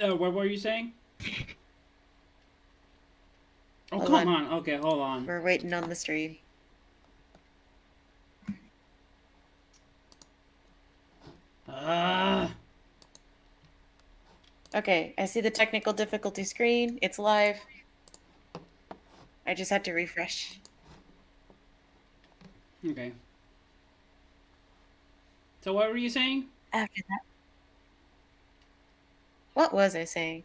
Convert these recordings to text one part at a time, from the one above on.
What were you saying? Oh, Hold come on. on. Okay, hold on. We're waiting on the stream. Ah. Okay, I see the technical difficulty screen. It's live. I just had to refresh. Okay. So what were you saying? After that, what was I saying?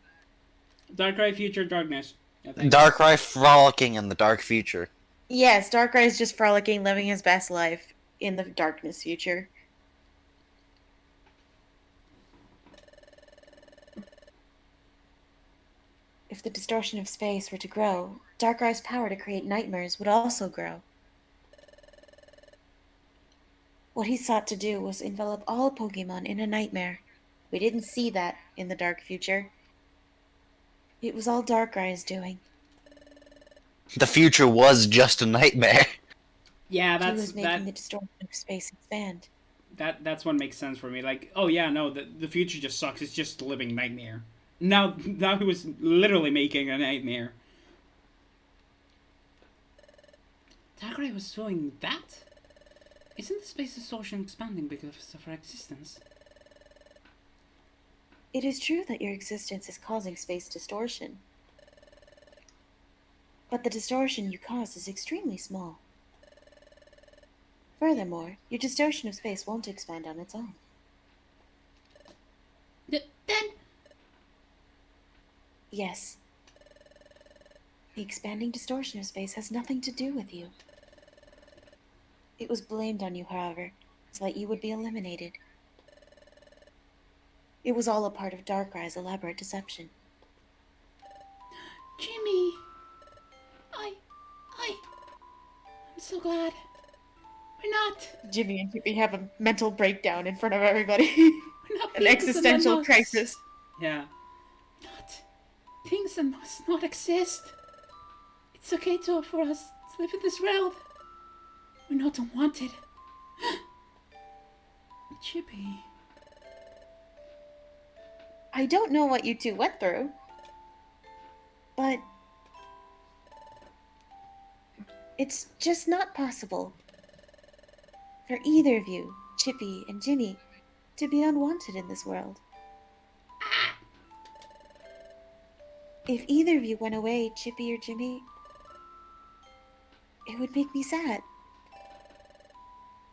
Darkrai Future Darkness. I think. Darkrai frolicking in the dark future. Yes, Darkrai is just frolicking, living his best life in the darkness future. If the distortion of space were to grow, Darkrai's power to create nightmares would also grow. What he sought to do was envelop all Pokemon in a nightmare. We didn't see that in the dark future. It was all Darkrai's doing. The future was just a nightmare. Yeah, He that's was making that. the distortion of space expand. That's what makes sense for me. Like, oh yeah, no, the future just sucks. It's just a living nightmare. Now he was literally making a nightmare. Darkrai was doing that. Isn't the space distortion expanding because of our existence? It is true that your existence is causing space distortion, but the distortion you cause is extremely small. Furthermore, your distortion of space won't expand on its own. Then Yes, the expanding distortion of space has nothing to do with you. It was blamed on you, however, so that you would be eliminated. It was all a part of Darkrai's elaborate deception. Jimmy, I, I, I'm so glad. We're not. Jimmy and Chippy have a mental breakdown in front of everybody. We're not An beings that existential must. crisis. Yeah. Not things that must not exist. It's okay for us to live in this world. We're not unwanted. Chippy. I don't know what you two went through, but it's just not possible for either of you, Chippy and Jimmy, to be unwanted in this world. If either of you went away, Chippy or Jimmy, it would make me sad.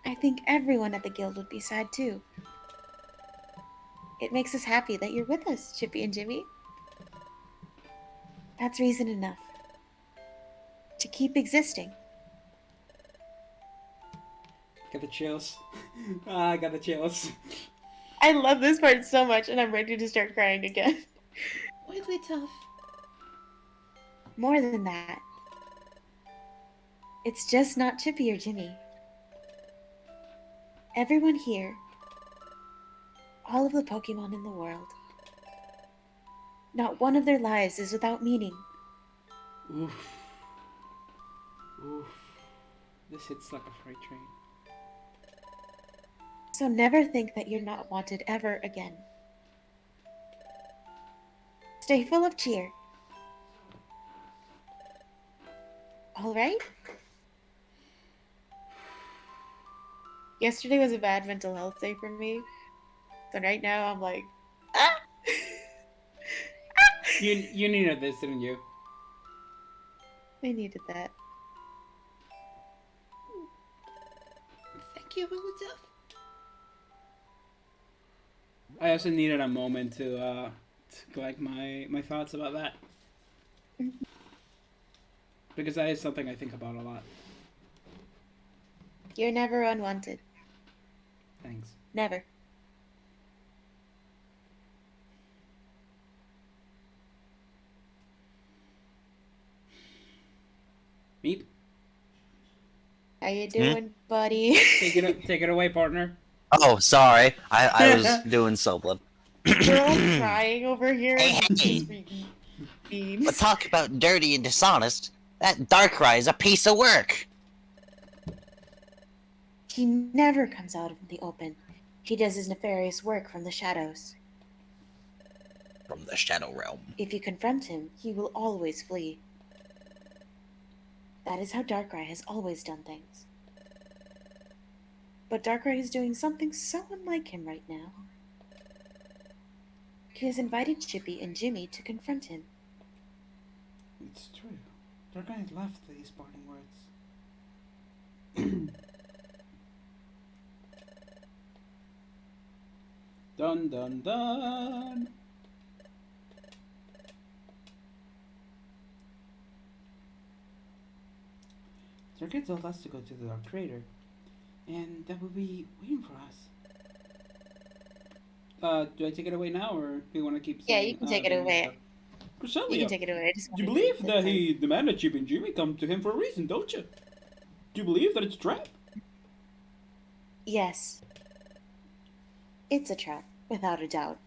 I think everyone at the guild would be sad too. It makes us happy that you're with us, Chippy and Jimmy. That's reason enough to keep existing. Got the chills. I got the chills. I love this part so much, and I'm ready to start crying again. Weirdly tough. More than that, it's just not Chippy or Jimmy. Everyone here, all of the Pokemon in the world, not one of their lives is without meaning. Oof. Oof. This hits like a freight train. So never think that you're not wanted ever again. Stay full of cheer. All right? Yesterday was a bad mental health day for me. So right now I'm like, ah! You needed this, didn't you? I needed that. Thank you, Wigglytuff. I also needed a moment to collect my thoughts about that. Because that is something I think about a lot. You're never unwanted. Thanks. Never. Meep. How you doing, buddy? Take it away, partner. Oh, sorry. I was doing Soblin. We're all crying over here. Hey, And hey. just reading memes. But talk about dirty and dishonest. That Darkrai is a piece of work. He never comes out of the open. He does his nefarious work from the shadows. from the Shadow Realm. If you confront him, he will always flee. That is how Darkrai has always done things. But Darkrai is doing something so unlike him right now. He has invited Chippy and Jimmy to confront him. It's true. Darkrai left these parting words. Dun dun dun! Darkrai told us to go to the Dark Crater, and that will be waiting for us. Do I take it away now, or do you want to keep saying? Yeah, you can take it away. Cresselia, You can take it away. I just you wanted believe to that he demanded Chip and Jimmy come to him for a reason, don't you? Do you believe that it's a trap? Yes. It's a trap, without a doubt.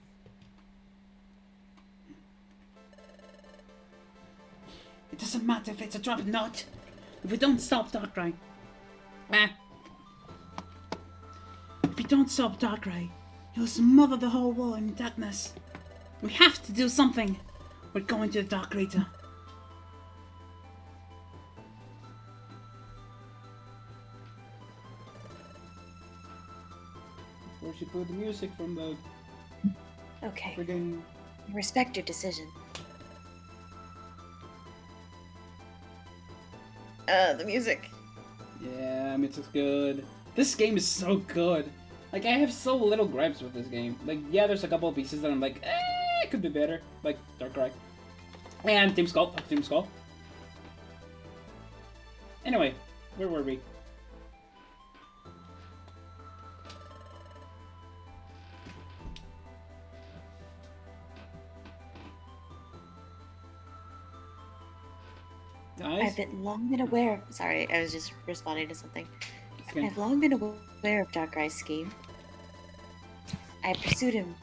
It doesn't matter if it's a trap or not. If we don't stop Darkrai, if we don't stop Darkrai, he'll smother the whole world in darkness. We have to do something. We're going to the Dark Crater. Where should put the music from the Okay. friggin' I respect your decision. The music. Yeah, it's good. This game is so good. Like, I have so little gripes with this game. Like, yeah, there's a couple of pieces that I'm like, it could be better. Like, Darkrai. And Team Skull. Team Skull. Anyway, where were we? Guys? I've long been aware of... Sorry, I was just responding to something. Okay. I've long been aware of Darkrai's scheme. I have pursued him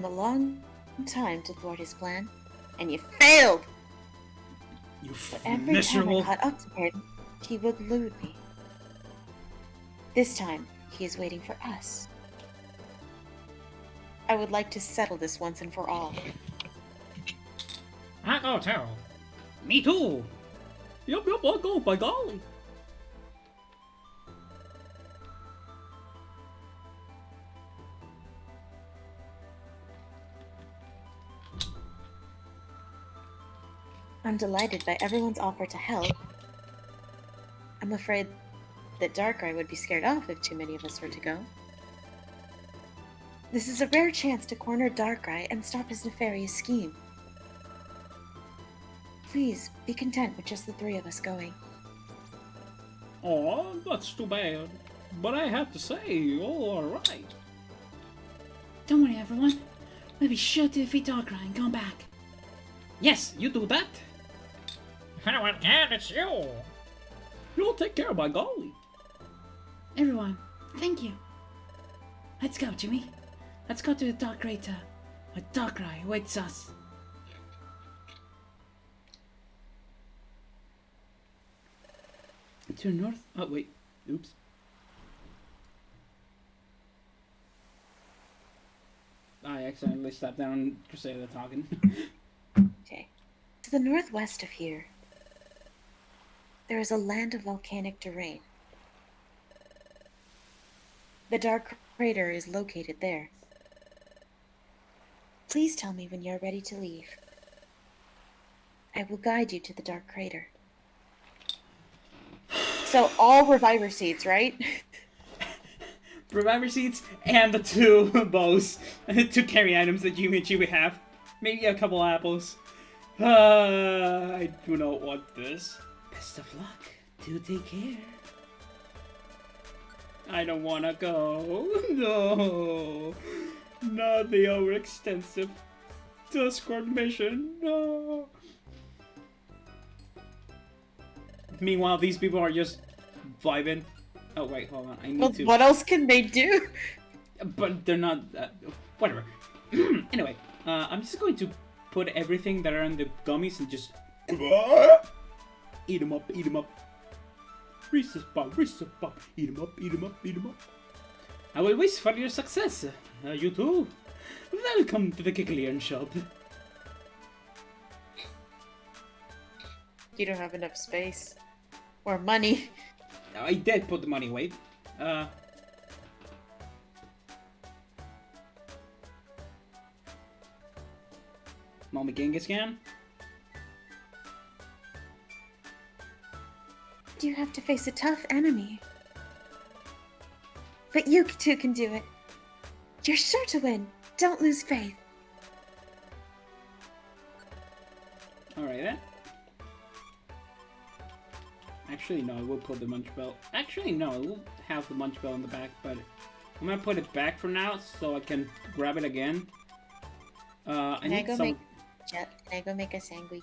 a long time to thwart his plan, and you failed! You But every miserable... time I caught up to him, he would elude me. This time, he is waiting for us. I would like to settle this once and for all. I go too. Me too. Yup, I'll go, by golly. I'm delighted by everyone's offer to help. I'm afraid that Darkrai would be scared off if too many of us were to go. This is a rare chance to corner Darkrai and stop his nefarious scheme. Please, be content with just the three of us going. Oh, that's too bad. But I have to say, all alright. Don't worry, everyone. We'll be sure to defeat Darkrai and come back. Yes, you do that. Anyone can, it's you. You'll take care, by golly. Everyone, thank you. Let's go, Jimmy. Let's go to the Dark Crater, where Darkrai awaits us. To the north? Oh, wait. Oops. I accidentally stepped down Crusader talking. Okay. To the northwest of here, there is a land of volcanic terrain. The Dark Crater is located there. Please tell me when you're ready to leave. I will guide you to the Dark Crater. So all Reviver seeds, right? Reviver seeds and the two bows. Two carry items that Jimmy and Chibi have. Maybe a couple apples. I do not want this. Best of luck. Do take care. I don't wanna go. No. Not the overextensive Discord mission. No. Meanwhile, these people are just vibing. Oh wait, hold on. I need Well, to. what else can they do? But they're not. Whatever. Anyway, I'm just going to put everything that are in the gummies and just eat them up. Eat them up. Reese's Pop, Reese's Pop. Eat them up. Eat them up. Eat them up. I will wish for your success. You too. Welcome to the Kikalian shop. You don't have enough space. Or money. I did put the money away. Mommy Genghis Khan? You have to face a tough enemy. But you two can do it. You're sure to win. Don't lose faith. Alright then. Actually, no, I will put the munch bell. Actually, no, I will have the munch bell in the back, but I'm gonna put it back for now so I can grab it again. I need some. Can I go make a sandwich?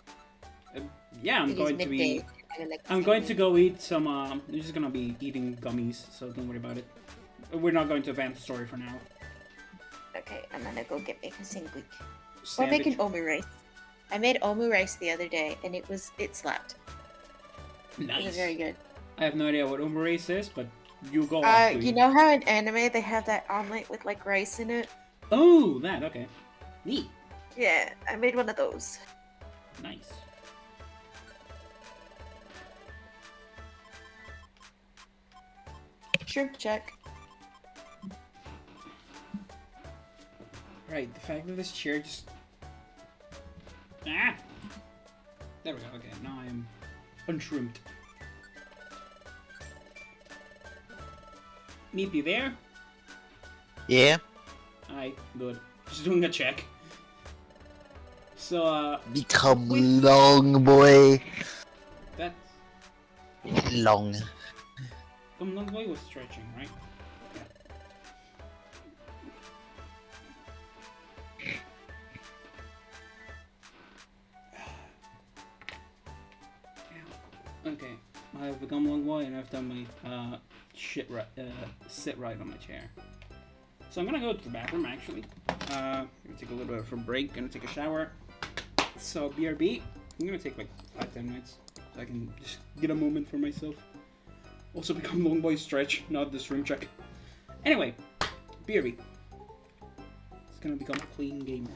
Yeah, I'm going to be. I'm going to go eat some. I'm just gonna be eating gummies, so don't worry about it. We're not going to advance the story for now. Okay, I'm gonna go make a sandwich. Or Sandwich. make an omu rice. I made omu rice the other day, and it slapped. Nice. It was very good. I have no idea what umarace is, but you go off. You know how in anime they have that omelet with like rice in it? Oh, that okay. Neat. Yeah, I made one of those. Nice. Shrimp check. Right, the fact that this chair just... Ah! There we go, okay, now I am unshrimped. Meep, you there? Yeah? Aye, good. Just doing a check. So, Become long, boy. that's... Long. Long boy was stretching, right? Yeah. Okay, I have become long boy and I've done my sit right on my chair. So I'm gonna go to the bathroom actually. Gonna take a little bit of a break, gonna take a shower. So BRB, I'm gonna take like 5-10 minutes so I can just get a moment for myself. Also become long boy stretch, not this room check. Anyway, BRB. It's gonna become a clean gamer.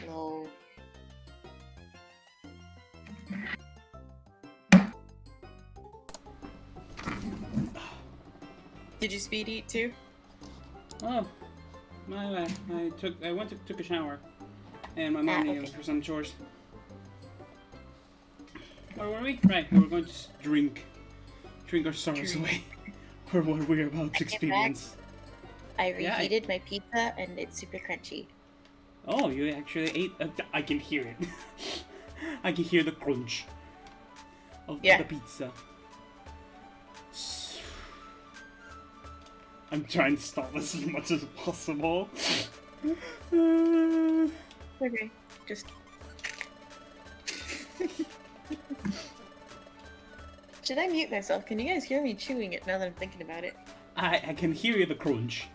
Hello. Did you speed eat too? Oh, my bad. I went to took a shower, and my mom needed okay. for some chores. Where were we? Right, we were going to drink our sorrows away for what we're about to experience. I Yeah, reheated my pizza and it's super crunchy. Oh, you actually ate? I can hear it. I can hear the crunch of Yeah. the pizza. I'm trying to stop this as much as possible. Okay, just. Should I mute myself? Can you guys hear me chewing it now that I'm thinking about it? I can hear the crunch.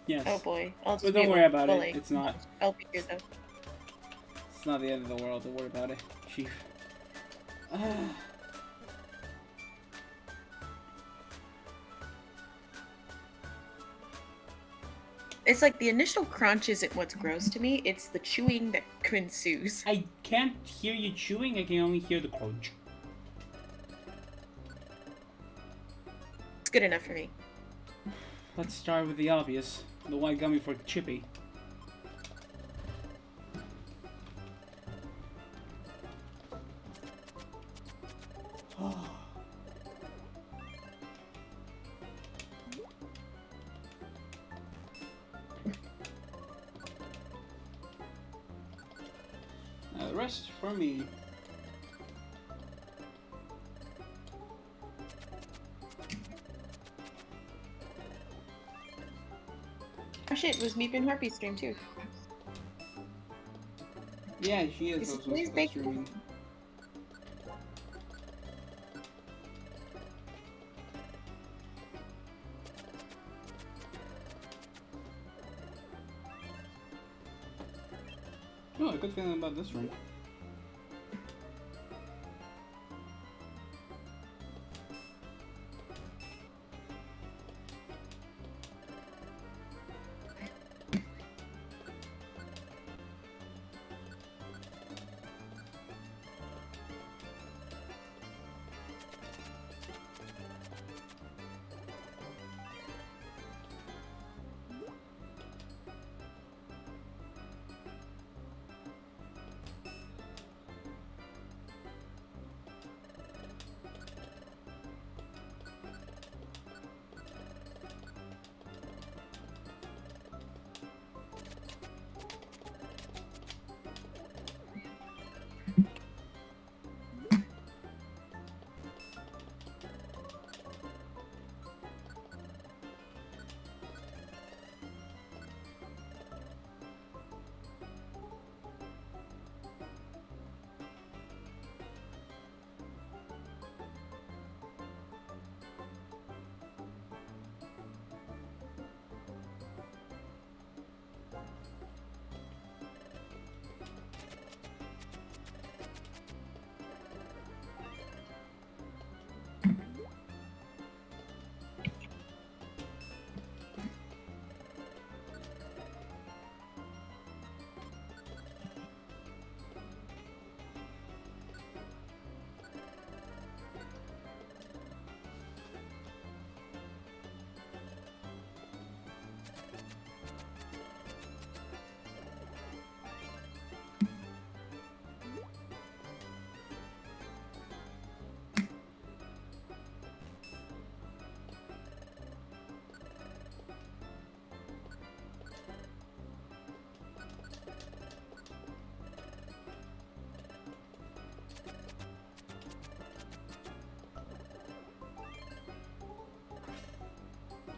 Yes. Oh boy, I'll just But don't mute worry about while it. It's not. I'll be here though. It's not the end of the world. Don't worry about it, Chief. It's like the initial crunch isn't what's gross to me, it's the chewing that ensues. I can't hear you chewing. I can only hear the crunch. It's good enough for me. Let's start with the obvious. The white gummy for Chippy. Now the rest for me. Oh shit, was Meep in Harpy's stream too. Yeah, she is Is it also today's bake? streaming. Oh, a good feeling about this one.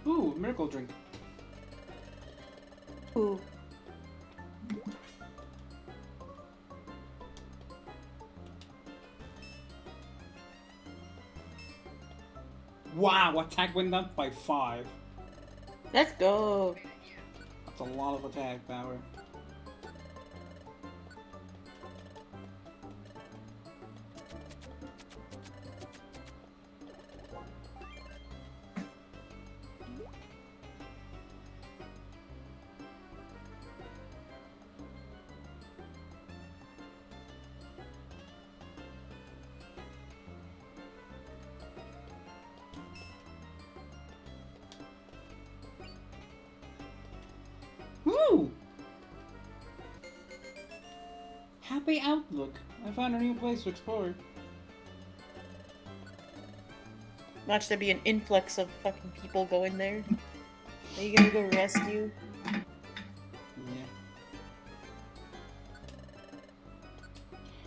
Ooh, miracle drink. Ooh. Wow, attack went up by 5. Let's go. That's a lot of attack power. Woo! Happy outlook. I found a new place to explore. Watch there be an influx of fucking people going there. Are you gonna go rescue? Yeah.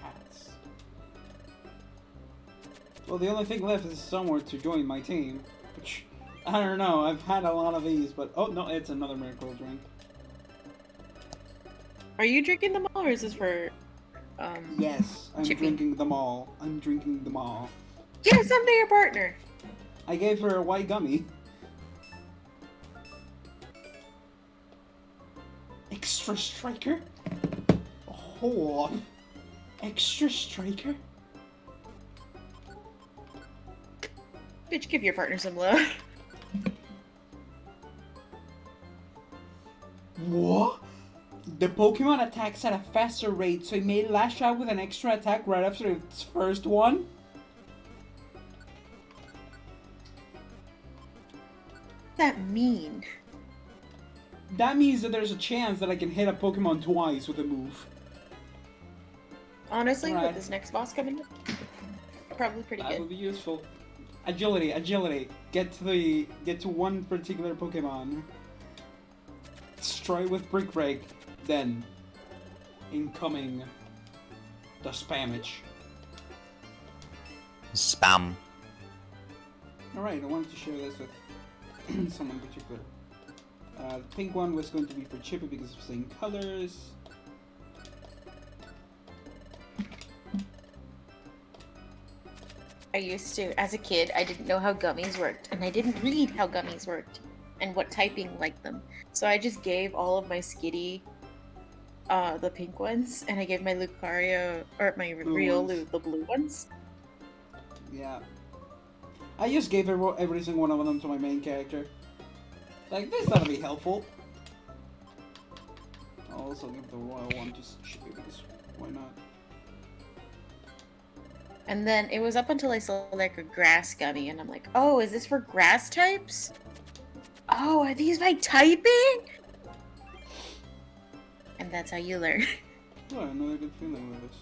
Hats. Well, the only thing left is somewhere to join my team. Which, I don't know, I've had a lot of these, but... Oh, no, it's another miracle drink. Are you drinking them all, or is this for, Yes, I'm Chippy? drinking them all. I'm drinking them all. Give some to your partner! I gave her a white gummy. Extra striker? Hold on. Extra striker? Bitch, give your partner some love. What? The Pokemon attacks at a faster rate, so it may lash out with an extra attack right after its first one? What does that mean? That means that there's a chance that I can hit a Pokemon twice with a move. Honestly, Right. with this next boss coming up, probably pretty That good. would be useful. Agility, agility. Get to one particular Pokemon. Destroy with Brick Break. Then, incoming the Spamage. Spam. Alright, I wanted to share this with someone in particular. The pink one was going to be for Chippy because of same colors. I used to, as a kid, I didn't know how gummies worked, and I didn't read how gummies worked, and what typing liked them. So I just gave all of my Skitty, the pink ones, and I gave my Lucario, or my Blue Riolu, ones. the blue ones. Yeah. I just gave every single one of them to my main character. Like, this ought to be helpful. I'll also give the royal one to Chippy because why not? And then it was up until I saw like a grass gummy, and I'm like, oh, is this for grass types? Oh, are these by typing? And that's how you learn. Oh, another good feeling with this.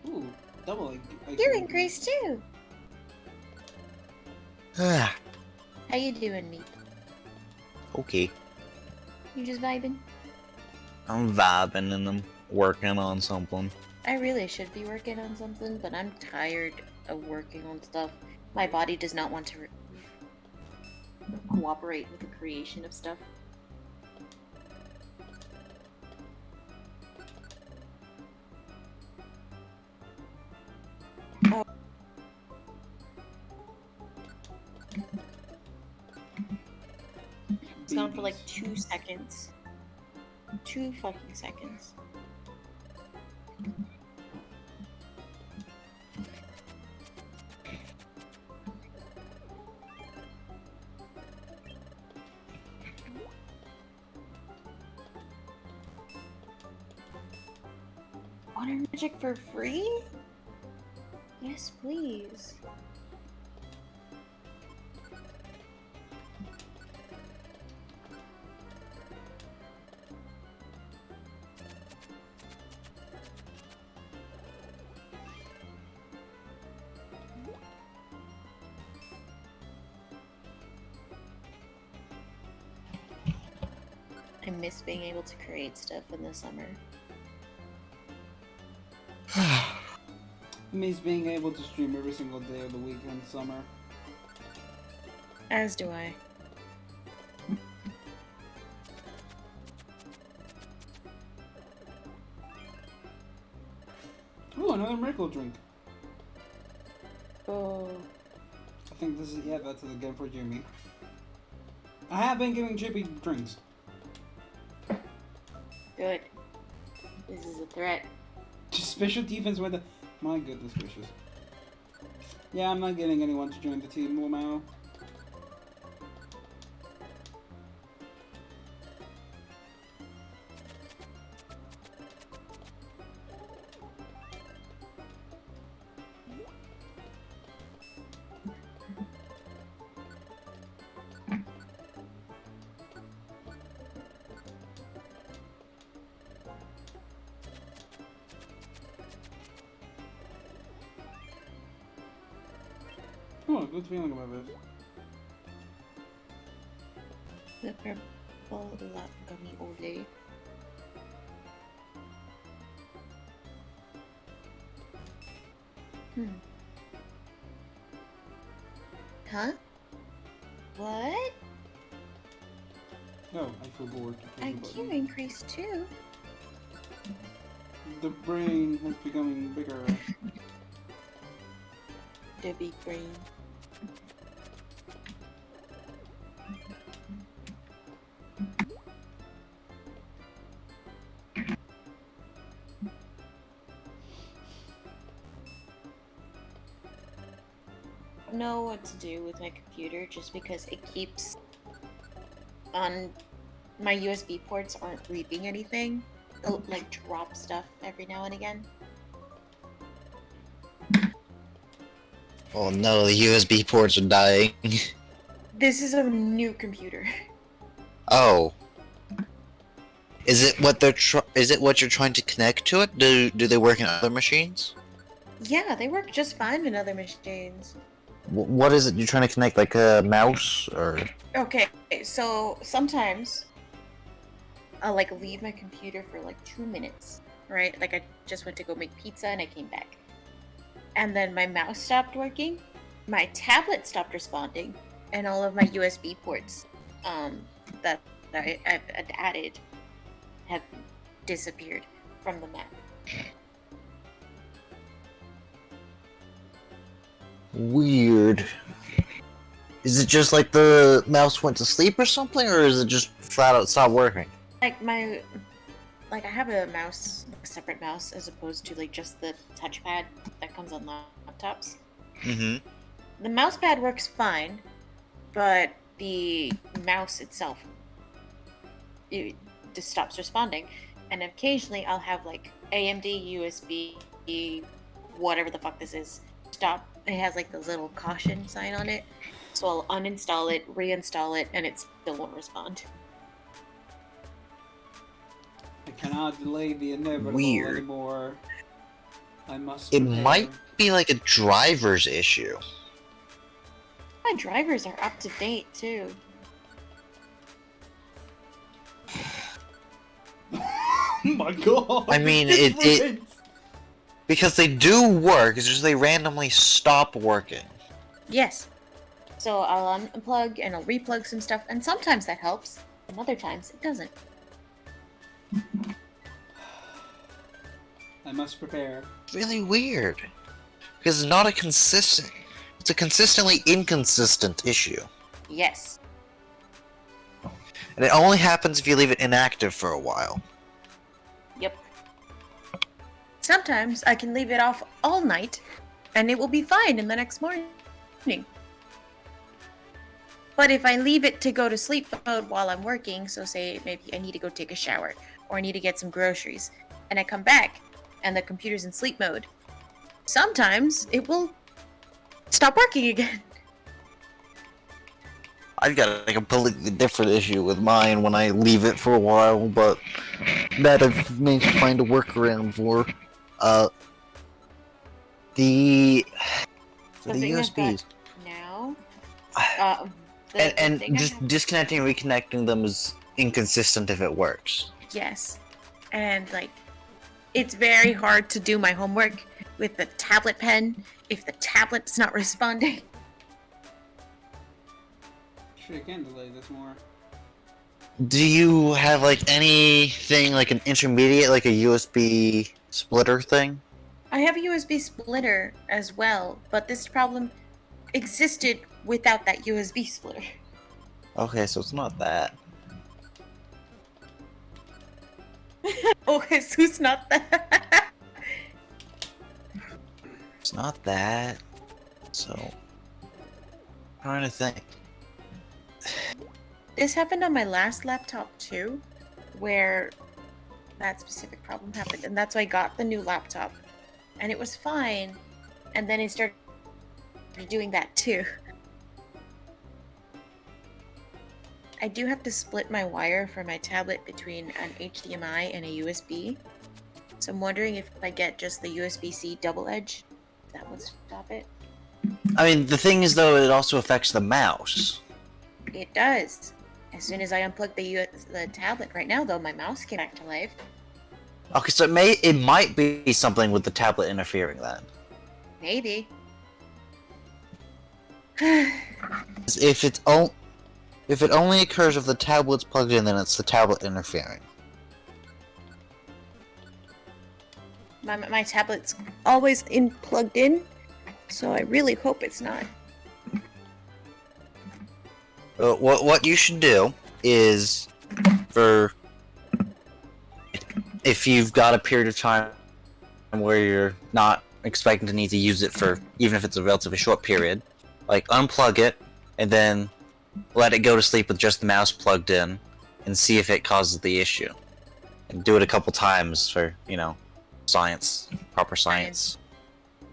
Ooh, double. You're in Grace too. Ah, How you doing, me? okay. You just vibing? I'm vibing and I'm working on something. I really should be working on something, but I'm tired of working on stuff. My body does not want to cooperate with the creation of stuff. Oh. It's gone for like 2 seconds. 2 fucking seconds. Water magic for free? Yes, please. I miss being able to create stuff in the summer. I miss being able to stream every single day of the week in summer. As do I. Ooh, another miracle drink. Oh. I think this is, yeah, that's it again for Jimmy. I have been giving Jimmy drinks. Good. This is a threat. Just special defense with the... My goodness gracious. Yeah, I'm not getting anyone to join the team, Lamau. Oh, good feeling about this. The purple lap gummy ole. Huh? What? Oh, I feel bored. IQ increased too. The brain is becoming bigger. The big brain. Know what to do with my computer just because it keeps on my USB ports aren't reading anything. It'll like drop stuff every now and again. Oh no, the USB ports are dying. This is a new computer. Oh. Is it what you're trying to connect to it? Do they work in other machines? Yeah, they work just fine in other machines. What is it you're trying to connect, like a mouse or? Okay, so sometimes I'll like leave my computer for like 2 minutes, right? Like I just went to go make pizza and I came back. And then my mouse stopped working, my tablet stopped responding, and all of my USB ports that I've added have disappeared from the Mac. Weird. Is it just like the mouse went to sleep or something, or is it just flat out stopped working? Like I have a mouse, a separate mouse, as opposed to like just the touchpad that comes on laptops. Mm-hmm. The mouse pad works fine, but the mouse itself, it just stops responding. And occasionally I'll have like AMD USB, whatever the fuck this is, stop. It has like the little caution sign on it. So I'll uninstall it, reinstall it, and it still won't respond. I cannot delay the inevitable Weird. anymore. I must. It prepare. might be like a driver's issue. My drivers are up to date too. Oh my god! I mean, it's it different. because they do work. It's just they randomly stop working. Yes. So I'll unplug and I'll replug some stuff, and sometimes that helps, and other times it doesn't. I must prepare. Really weird. Because it's not a consistent. It's a consistently inconsistent issue. Yes. And it only happens if you leave it inactive for a while. Yep. Sometimes I can leave it off all night, and it will be fine in the next morning. But if I leave it to go to sleep mode while I'm working, so say maybe I need to go take a shower, or I need to get some groceries, and I come back, and the computer's in sleep mode, sometimes it will stop working again. I've got a completely different issue with mine when I leave it for a while, but that I've managed to find a workaround for. The thing I've got USBs. now, And thing I just have- disconnecting and reconnecting them is inconsistent if it works. Yes. And, like, it's very hard to do my homework with the tablet pen if the tablet's not responding. Sure, I can delay this more. Do you have like anything like an intermediate, like a USB splitter thing? I have a USB splitter as well, but this problem existed without that USB splitter. Okay, so it's not that. Oh, Jesus, not that. It's not that. So, trying to think. This happened on my last laptop too, where that specific problem happened, and that's why I got the new laptop. And it was fine, and then it started doing that too. I do have to split my wire for my tablet between an HDMI and a USB. So I'm wondering if I get just the USB-C double edge, that would stop it. I mean, the thing is though, it also affects the mouse. It does. As soon as I unplug the tablet right now, though, my mouse came back to life. Okay, so it might be something with the tablet interfering then. Maybe. If it only occurs if the tablet's plugged in, then it's the tablet interfering. My tablet's always plugged in, so I really hope it's not. What you should do is, if you've got a period of time where you're not expecting to need to use it for, even if it's a relatively short period, like unplug it and then let it go to sleep with just the mouse plugged in and see if it causes the issue. And do it a couple times for, science, proper science.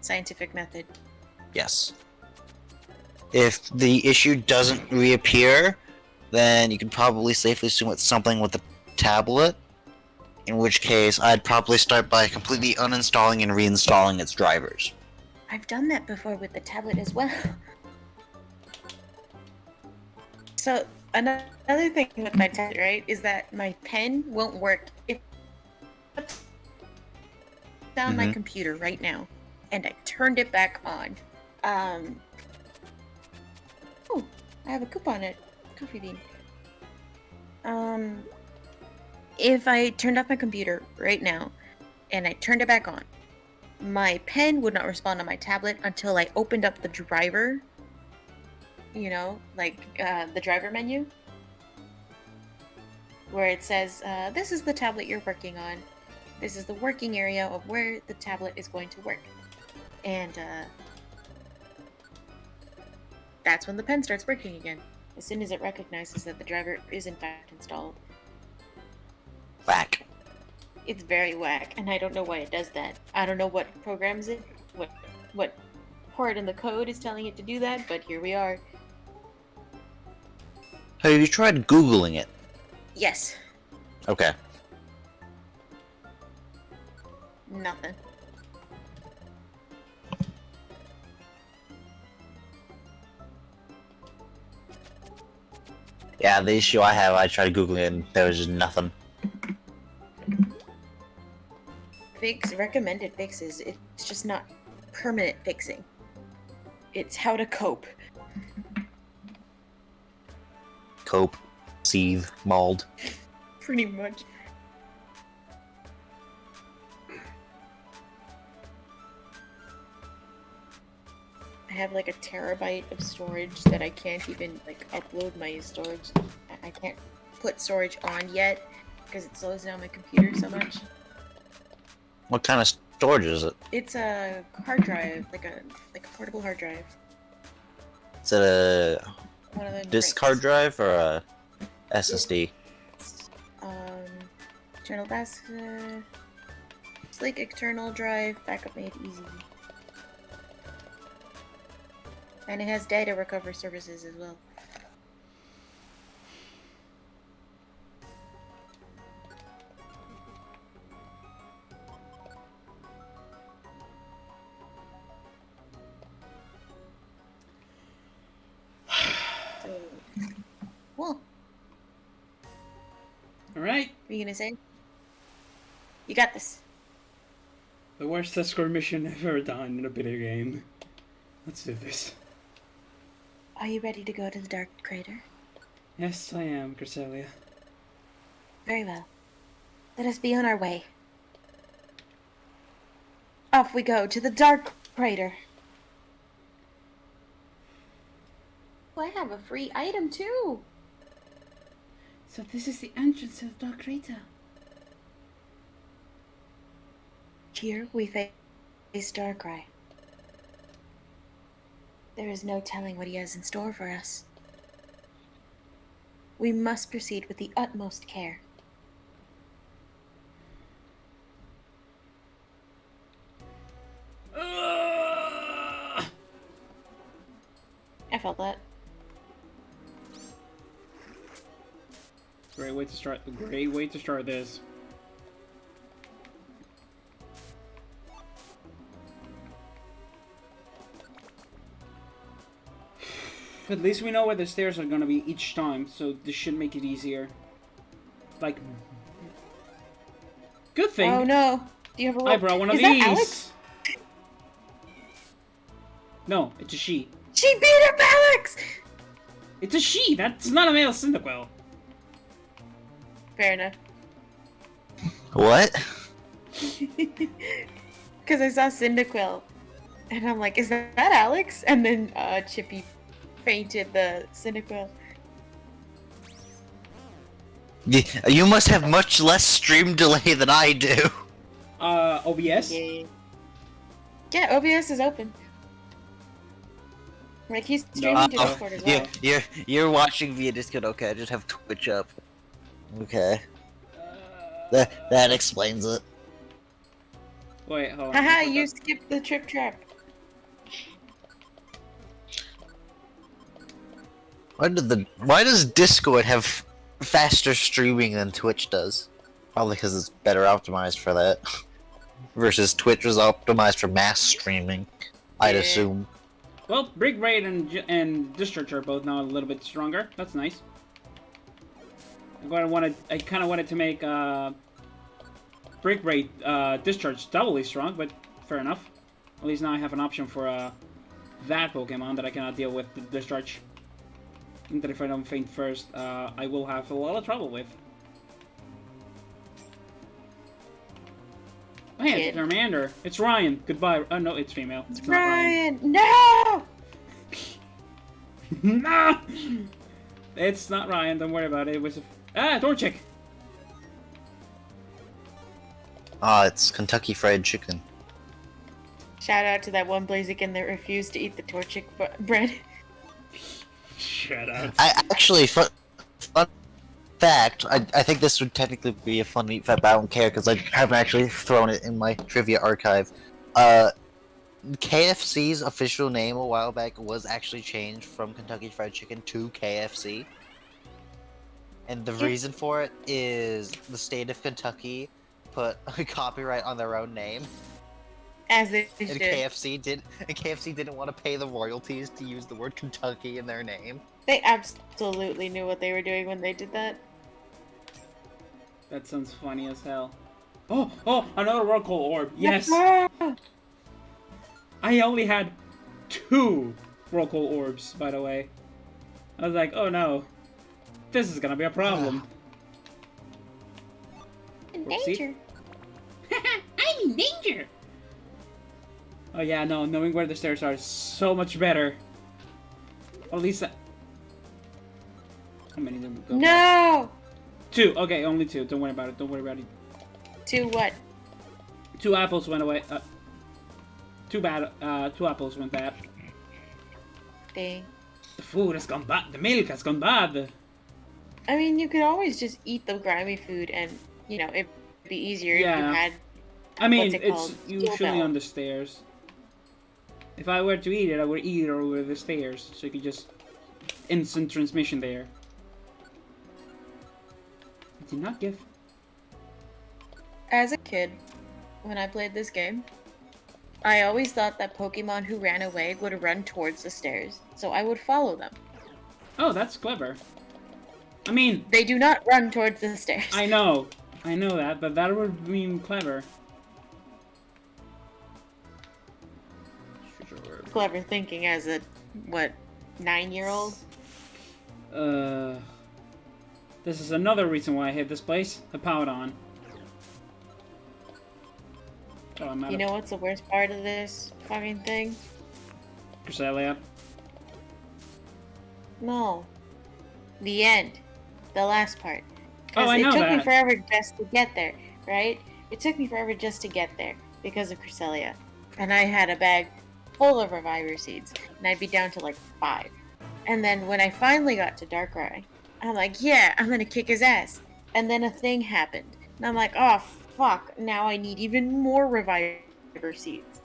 Scientific method. Yes. If the issue doesn't reappear, then you can probably safely assume it's something with the tablet. In which case, I'd probably start by completely uninstalling and reinstalling its drivers. I've done that before with the tablet as well. So, another thing with my tablet, right, is that my pen won't work if I put down my computer right now and I turned it back on. Oh, I have a coupon at Coffee Bean. If I turned off my computer right now and I turned it back on, my pen would not respond on my tablet until I opened up the driver. The driver menu, where it says, this is the tablet you're working on. This is the working area of where the tablet is going to work. And that's when the pen starts working again, as soon as it recognizes that the driver is in fact installed. Whack. It's very whack, and I don't know why it does that. I don't know what programs it, what part in the code is telling it to do that, but here we are. Have you tried Googling it? Yes. Okay. Nothing. Yeah, the issue I have, I tried Googling it and there was just nothing. Recommended fixes. It's just not permanent fixing. It's how to cope. Cope, seethe, mauled. Pretty much. I have like a terabyte of storage that I can't even upload my storage. I can't put storage on yet because it slows down my computer so much. What kind of storage is it? It's a hard drive, like a portable hard drive. Is it a One of them disk breaks. hard drive or a SSD? Internal it's like external drive, backup made easy. And it has data recovery services as well. Well, you gonna say? You got this. The worst escort mission ever done in a video game. Let's do this. Are you ready to go to the Dark Crater? Yes, I am, Cresselia. Very well. Let us be on our way. Off we go to the Dark Crater. Oh, I have a free item too. So this is the entrance to the Dark Crater. Here we face Darkrai. There is no telling what he has in store for us. We must proceed with the utmost care. I felt that. Great way to start. Great way to start this. At least we know where the stairs are gonna be each time, so this should make it easier. Like, good thing. Oh no! Do you have a I brought one of Is these. that Alex? No, it's a she. She beat up Alex! It's a she. That's not a male Cyndaquil. Fair enough. What? Because I saw Cyndaquil, and I'm like, is that Alex? And then Chippy fainted the Cyndaquil. You must have much less stream delay than I do. OBS? Yeah, OBS is open. Like, he's streaming to Discord as well. You're watching via Discord. Okay, I just have Twitch up. Okay. That explains it. Wait, hold on. Haha, you skipped the trip trap. Why does Discord have faster streaming than Twitch does? Probably because it's better optimized for that. Versus Twitch was optimized for mass streaming, I'd assume. Well, Brick Raid and Discharge are both now a little bit stronger. That's nice. I kind of wanted to make Brick Raid Discharge doubly strong, but fair enough. At least now I have an option for that Pokemon that I cannot deal with the Discharge. And that if I don't faint first, I will have a lot of trouble with. Oh yeah, it's Charmander. It's Ryan. Goodbye. Oh no, it's female. It's not Ryan! No! No! It's not Ryan. Don't worry about it. It was a Torchic. It's Kentucky Fried Chicken. Shout out to that one Blaziken that refused to eat the Torchic bread. Shut up. I actually, fun fact, I think this would technically be a fun meat fact, but I don't care because I haven't actually thrown it in my trivia archive. KFC's official name a while back was actually changed from Kentucky Fried Chicken to KFC. And the reason for it is the state of Kentucky put a copyright on their own name. As they And should. KFC didn't want to pay the royalties to use the word Kentucky in their name. They absolutely knew what they were doing when they did that. That sounds funny as hell. Oh, another Rockle Orb. Yes. I only had 2 Rockle Orbs, by the way. I was like, oh no. This is gonna be a problem. In Whoopsie. danger. I'm in danger! Oh yeah, no, knowing where the stairs are is so much better. At least how many did we go? No! 2, okay, only 2. Don't worry about it, don't worry about it. To what? 2 apples went away. Too bad, 2 apples went bad. Dang. The food has gone bad, the milk has gone bad. I mean, you could always just eat the grimy food and, you know, it'd be easier if you had... I mean, what's it it's called? usually Steel on the stairs. If I were to eat it, I would eat it over the stairs, so you could just instant transmission there. I did not give. As a kid, when I played this game, I always thought that Pokemon who ran away would run towards the stairs, so I would follow them. Oh, that's clever. I mean, They do not run towards the stairs. I know, I know that, but that would mean clever. Clever thinking as a, what, 9-year-old? This is another reason why I hate this place. The Powdon. Oh, I'm out You know what's the worst part of this fucking thing? Cresselia. No. The end. The last part. Oh, I know it took that. me forever just to get there, right? It took me forever just to get there because of Cresselia. And I had a bag full of Reviver Seeds. And I'd be down to like 5. And then when I finally got to Darkrai, I'm like, yeah, I'm gonna kick his ass. And then a thing happened. And I'm like, oh, fuck. Now I need even more Reviver Seeds.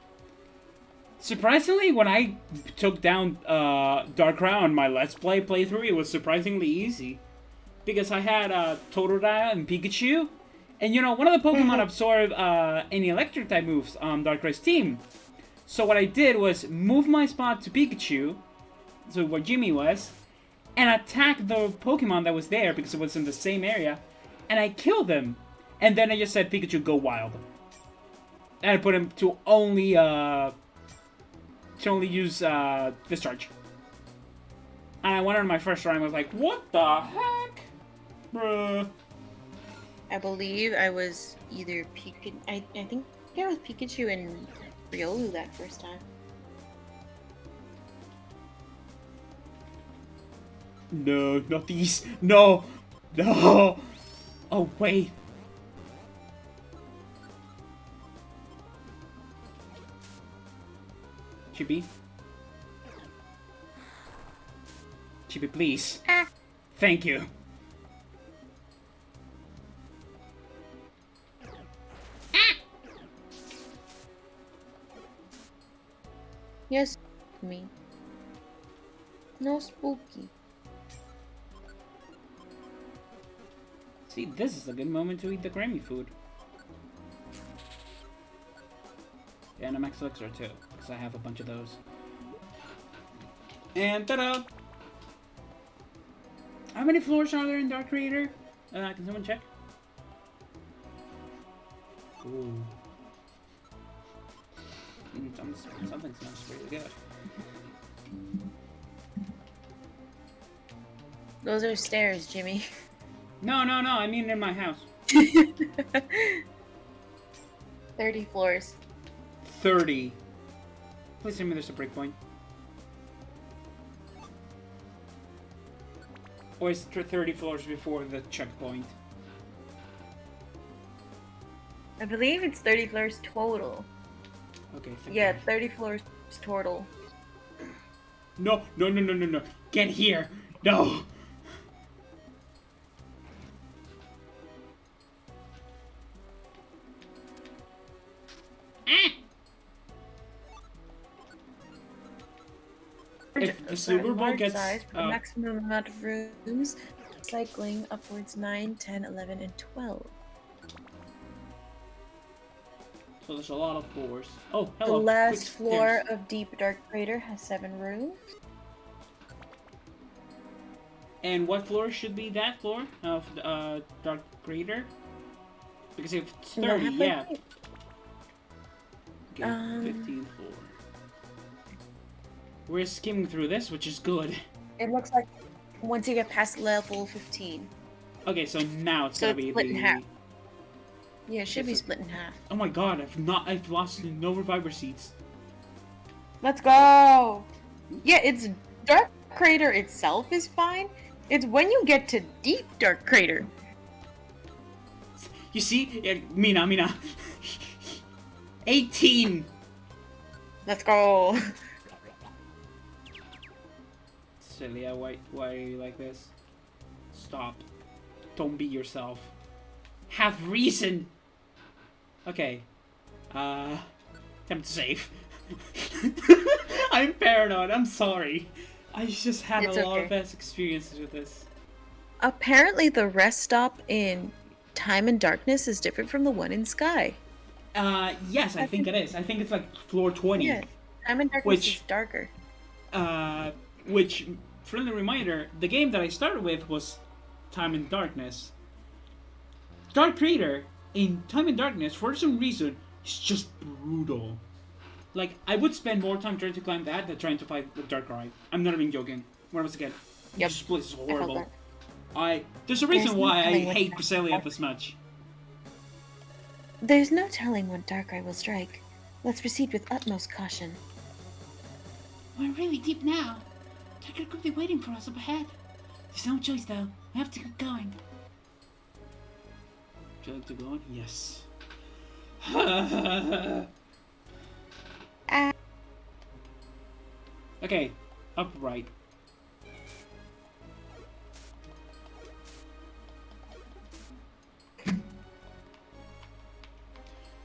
Surprisingly, when I took down Darkrai on my Let's Play playthrough, it was surprisingly easy. Because I had Totodile and Pikachu. And, you know, one of the Pokemon absorb any electric type moves on Darkrai's team. So what I did was move my spot to Pikachu, so where Jimmy was, and attack the Pokemon that was there because it was in the same area, and I killed him. And then I just said, Pikachu, go wild. And I put him to only use Discharge. And I went on my first try and was like, what the heck? Bruh. I believe I was either Pikachu. I think I was Pikachu and Riolu that first time. No, not these. No! No! Oh, wait. Chibi? Chibi, please. Ah. Thank you. Yes, me. No spooky. See, this is a good moment to eat the Grammy food. Yeah, and a Max Elixir too, because I have a bunch of those. And ta-da! How many floors are there in Dark Creator? Can someone check? Ooh. Something smells really good. Those are stairs, Jimmy. No, I mean in my house. 30 floors. 30. Please tell me there's a breakpoint. Or is it 30 floors before the checkpoint? I believe it's 30 floors total. Okay, thank Yeah, you. 30 floors total. No. Get here. No. If the silver ball large gets size for the maximum amount of rooms, cycling upwards 9, 10, 11, and 12. so there's a lot of floors. Oh, The hello. last quick floor stairs. of Deep Dark Crater has 7 rooms. And what floor should be that floor of Dark Crater? Because if it's 30, yeah. Okay, 15th floor. We're skimming through this, which is good. It looks like once you get past level 15. Okay, so now it's So gonna it's be split the. in half. Yeah, it should be It's a- split in half. Oh my god, I've lost no reviver seats. Let's go! Yeah, it's Dark Crater itself is fine. It's when you get to Deep Dark Crater. You see, Mina. 18. Let's go! Celia, why are you like this? Stop. Don't be yourself. Have reason. Okay. Time to save. I'm paranoid. I'm sorry. I just had It's a lot of okay. best experiences with this. Apparently the rest stop in Time and Darkness is different from the one in Sky. Yes, I think it is. I think it's like floor 20. Yeah, Time and Darkness Which- is darker. Which, friendly reminder, the game that I started with was Time and Darkness. Dark Creator in Time and Darkness, for some reason, is just brutal. Like, I would spend more time trying to climb that than trying to fight the Darkrai. I'm not even joking. When I was a kid, Yep. this place is I felt horrible. that. There's a reason There's no why I telling what hate Darkrai Cresselia will- this much. There's no telling when Darkrai will strike. Let's proceed with utmost caution. We're really deep now. Tiger could be waiting for us up ahead. There's no choice though. We have to keep going. Would you like to go on? Yes. Okay, upright.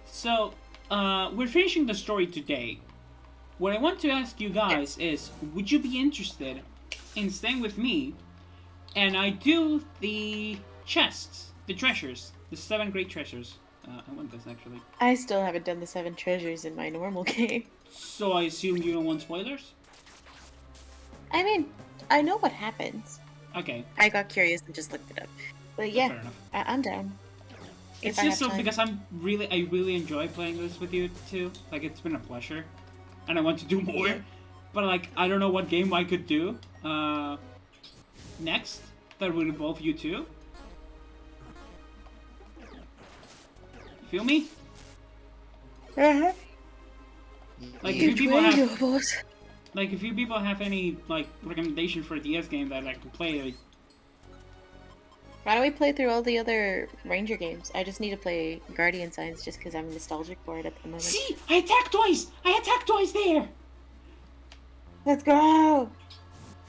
So, we're finishing the story today. What I want to ask you guys is, would you be interested in staying with me and I do the chests, the treasures, the 7 great treasures? I want this actually. I still haven't done the 7 treasures in my normal game. So I assume you don't want spoilers? I mean, I know what happens. Okay. I got curious and just looked it up. But Fair yeah, enough. I'm down. It's If I just have so time. because I really enjoy playing this with you too. Like it's been a pleasure, and I want to do more. But like I don't know what game I could do next that would involve you two. You feel me? Uh-huh. Like if you people Which way, have boss? like if you people have any like recommendation for a DS game that I could play, like, Why don't we play through all the other Ranger games? I just need to play Guardian Signs just because I'm nostalgic for it at the moment. see, I attacked twice. I attacked twice there. Let's go!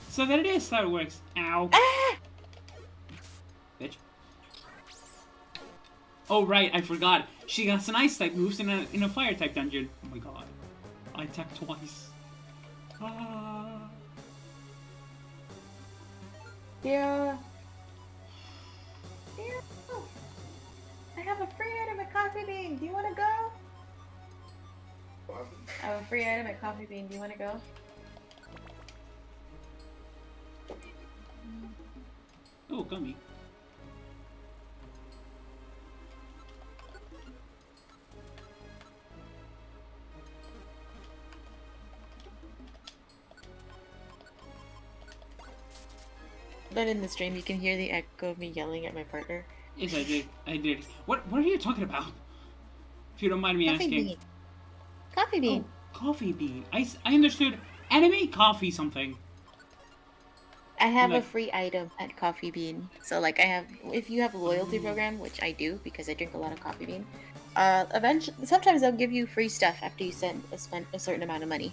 So that it is how it works. Ow. Ah! Bitch. Oh right, I forgot. She got some ice type moves in a fire type dungeon. Oh my god. I attacked twice. Ah. Yeah. I have a free item at Coffee Bean. Do you want to go? I have a free item at Coffee Bean. Do you want to go? Oh, gummy. But in the stream, you can hear the echo of me yelling at my partner. Yes, I did. I did. What are you talking about? If you don't mind me Coffee asking. Bean. Coffee Bean. Oh, coffee bean. I understood. Anime coffee something. I have a like- free item at Coffee Bean. So like I have, if you have a loyalty program, which I do because I drink a lot of Coffee Bean, eventually, sometimes they'll give you free stuff after you spend a certain amount of money.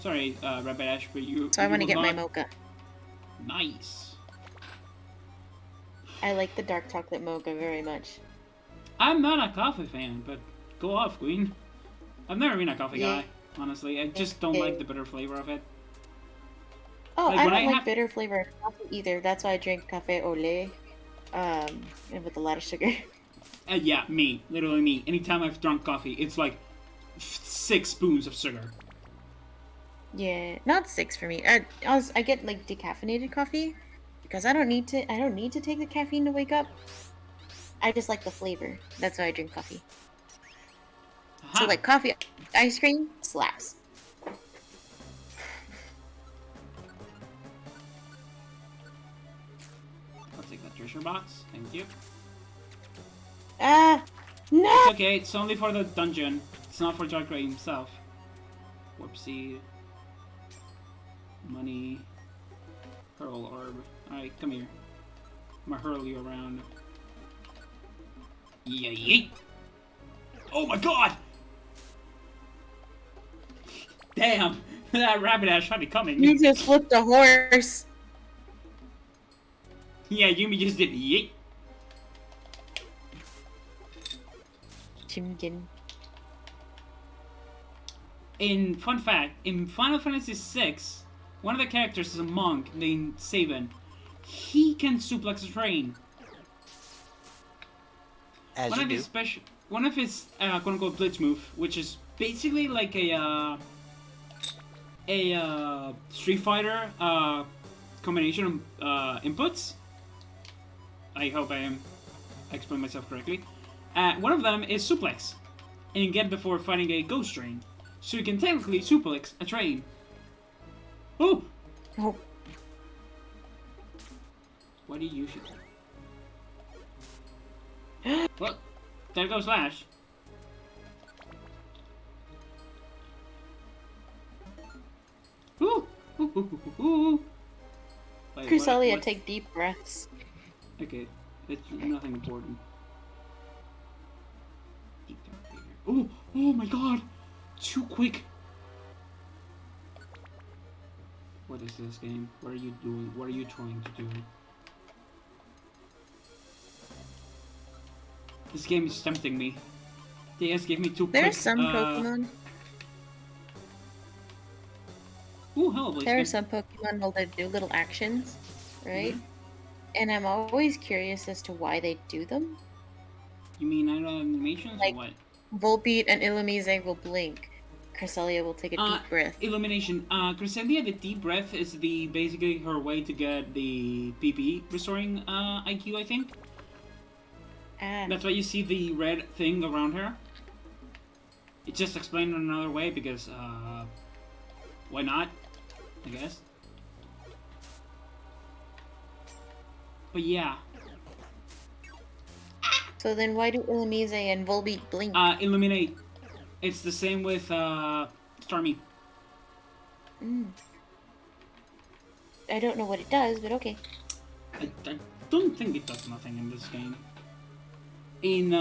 Sorry, Rabbit Ash, but you. So I want to will get my not- mocha. Nice. I like the dark chocolate mocha very much. I'm not a coffee fan, but go off, Queen. I've never been a coffee Yeah. guy, honestly. I just don't like the bitter flavor of it. Oh, Like, I when don't I like have- bitter flavor coffee either. That's why I drink cafe au lait, and with a lot of sugar. Yeah, me. Literally me. Anytime I've drunk coffee, it's like 6 spoons of sugar. Yeah, not 6 for me. I get like decaffeinated coffee because I don't need to. I don't need to take the caffeine to wake up. I just like the flavor. That's why I drink coffee. Aha. So like coffee, ice cream slaps. I'll take that treasure box. Thank you. Ah, no! It's okay, it's only for the dungeon. It's not for Darkrai himself. Whoopsie. Money. Hurl orb. Alright, come here. I'm gonna hurl you around. Yeah, yeet! Oh my god! Damn! That rabbit ass shot it coming. You just flipped a horse. Yeah, Yumi just did yeet. Chimgin. In fun fact, in Final Fantasy VI, one of the characters is a monk named Saban. He can suplex a train. As One you of do. his one of his quote unquote blitz move, which is basically like a Street Fighter combination of inputs. I hope I explain myself correctly. One of them is suplex, and you get before fighting a ghost train, so you can technically suplex a train. Oh! Oh, Why do you shoot? Well, there goes Lash. Ooh! Ooh, ooh, ooh, ooh, ooh. Wait, Crusalia, what? take deep breaths. Okay, it's nothing important. Deep dark figure. Oh! Oh my god! Too quick! What is this game? What are you doing? What are you trying to do? This game is tempting me. They just gave me too quick. There are some Pokemon. Ooh, hello, Blaze. There are some Pokemon that do little actions, right? And I'm always curious as to why they do them. You mean animations Like- or what? Volbeat and Illumise will blink. Cresselia will take a deep breath. Illumination. Crescendia, the deep breath is the basically her way to get the PP restoring IQ, I think. Ah, That's why you see the red thing around her. It's just explained in another way because, why not? I guess. But yeah. so then why do Illumise and Volbeat blink? Illuminate. It's the same with, Starmie. I don't know what it does, but okay. I don't think it does nothing in this game. In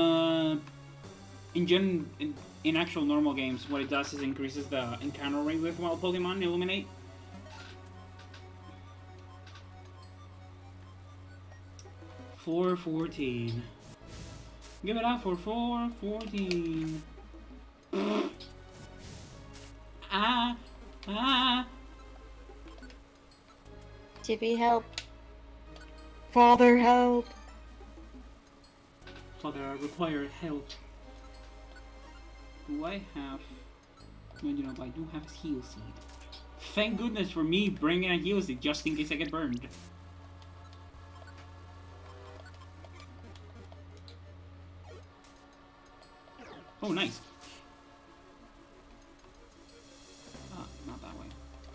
actual normal games, what it does is increases the encounter rate with wild Pokemon Illuminate. $4.14. Give it up for $4.14. Ah. Chippy, help. Father, help. Father, I require help. Do I have... Well, you know, I do have a heal seed. Thank goodness for me bringing a heal seed just in case I get burned. Oh, nice. Ah, not that way.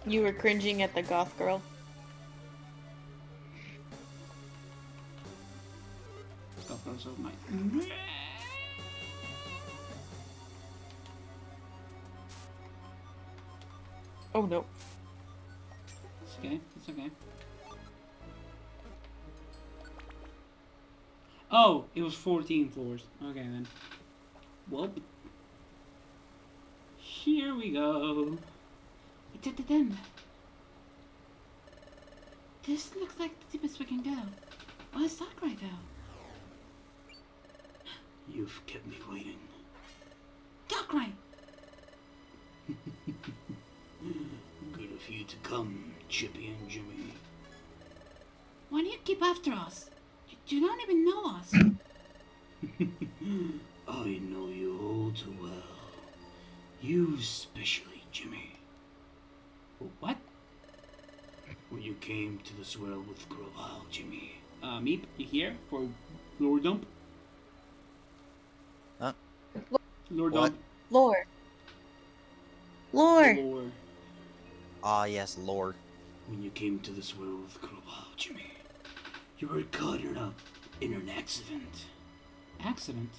You were cringing at the goth girl. Go for so nice. Oh no. It's okay. It's okay. Oh, it was 14 floors. Okay then. Well, here we go. It's at the end. This looks like the deepest we can go. Oh, it's dark right now. You've kept me waiting. Darkrai! Good of you to come, Chippy and Jimmy. Why do you keep after us? You don't even know us. I know you all too well. You especially, Jimmy. What? When you came to this world with Grovile, Jimmy. Meep, you here for Lord Dump? Huh? Lord What? Dump. Lore. Lore. Lord. Ah, yes, lore. When you came to this world with Grovile, Jimmy, you were caught in an accident. Accident?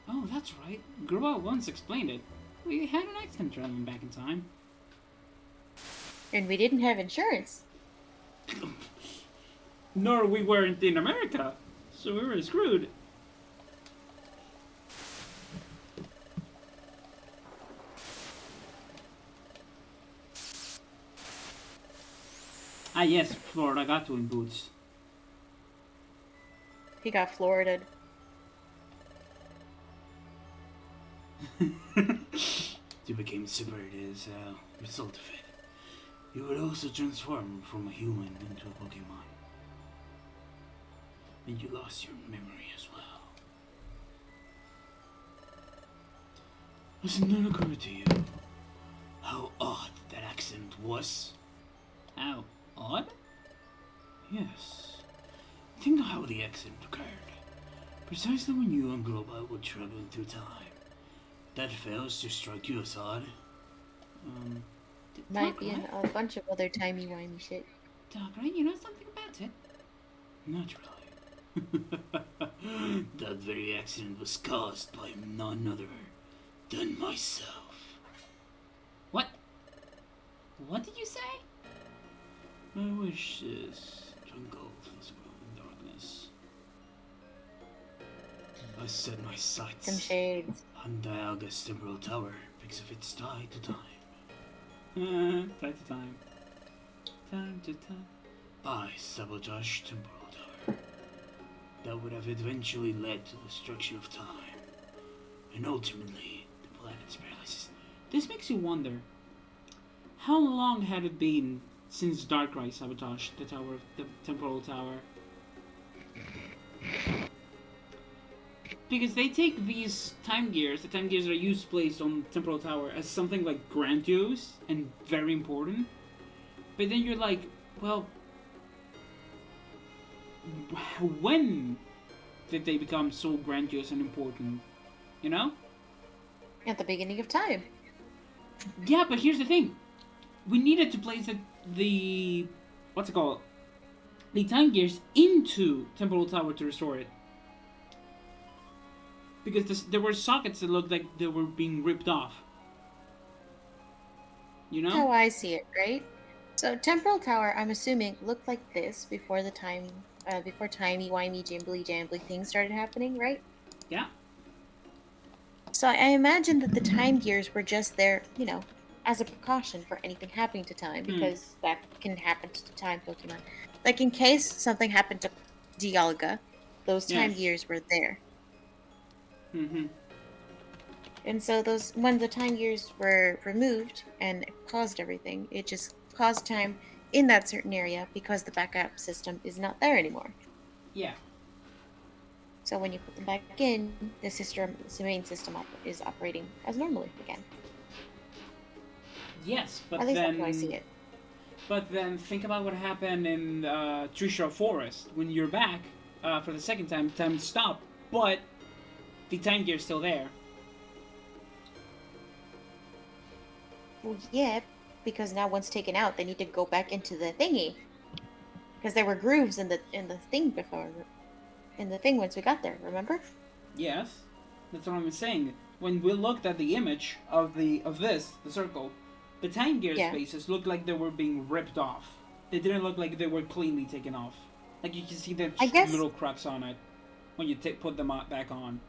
Oh, that's right. Grovile once explained it. We had an accident traveling back in time. And we didn't have insurance. Nor we weren't in America, so we were screwed. Ah yes, Florida got to in boots. He got Florida'd. You became separated as a result of it. You would also transform from a human into a Pokemon. And you lost your memory as well. Does it not occur to you how odd that accident was? How odd? Yes. Think of how the accident occurred. Precisely when you and Global were traveling through time. That fails to strike you as odd. Might be in a bunch of other timey-wimey shit. Darkrai, you know something about it? Not really. That very accident was caused by none other than myself. What? What did you say? My wish is to engulf this world in darkness. I set my sights Some shades. on Dialga's temporal tower because of its tie to time. Tie to time. Time to time. I sabotaged temporal tower. That would have eventually led to the destruction of time, and ultimately the planet's paralysis. This makes you wonder, how long had it been since Darkrai sabotaged the tower, the temporal tower? Because they take these time gears, the time gears that are used placed on temporal tower, as something like grandiose and very important. But then you're like, well, when did they become so grandiose and important? You know? At the beginning of time. Yeah, but here's the thing. We needed to place the what's it called? The time gears into temporal tower to restore it. Because there were sockets that looked like they were being ripped off. You know? That's how I see it, right? So temporal tower, I'm assuming, looked like this before the time, before timey-wimey, jimbly-jambly things started happening, right? Yeah. So I imagine that the time gears were just there, you know, as a precaution for anything happening to time, because that can happen to the time Pokemon. Like in case something happened to Dialga, those time Yes. gears were there. Mm-hmm. And so when the time gears were removed and it paused everything, it just paused time in that certain area because the backup system is not there anymore. Yeah. So when you put them back in, the main system is operating as normally again. Yes, but At least then that's how I see it. But then think about what happened in Treeshaw Forest. When you're back for the second time, time stopped, but the time gear's still there. Well, yeah, because now once taken out, they need to go back into the thingy. Because there were grooves in the thing before, in the thing once we got there. Remember? Yes, that's what I'm saying. When we looked at the image of the circle, the time gear Yeah. spaces looked like they were being ripped off. They didn't look like they were cleanly taken off. Like you can see the I guess- little cracks on it when you put them back on.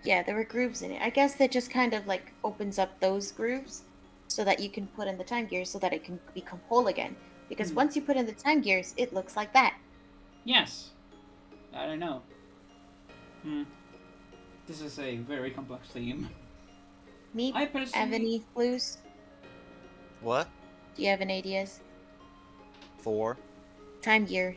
Yeah, there were grooves in it. I guess that just kind of like opens up those grooves so that you can put in the time gears so that it can become whole again. Because once you put in the time gears, it looks like that. Yes. I don't know. This is a very complex theme. Me? I personally... Have any clues? What? Do you have any ideas? 4. Time gear.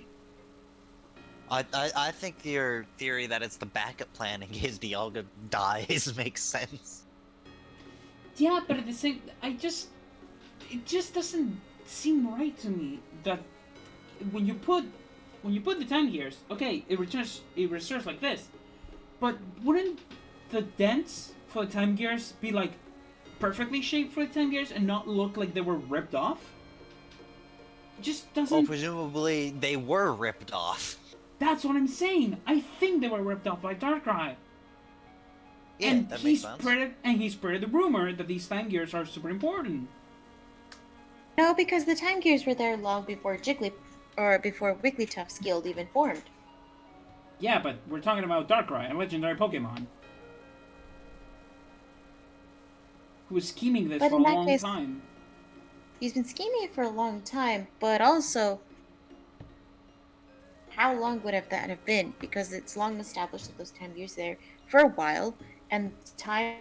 I think your theory that it's the backup plan in case Dialga dies makes sense. Yeah, but at the same... It just doesn't seem right to me that when you put the time gears, okay, it restores like this, but wouldn't the dents for the time gears be like perfectly shaped for the time gears and not look like they were ripped off? It just doesn't... Well, presumably they were ripped off. That's what I'm saying. I think they were ripped off by Darkrai. Yeah, And that he makes sense. spread the rumor that these time gears are super important. No, because the time gears were there long before before Wigglytuff's guild even formed. Yeah, but we're talking about Darkrai, a legendary Pokemon, who was scheming this But for a in that long case- time. He's been scheming it for a long time, but also, how long would that have been? Because it's long established that those time gears there for a while, and time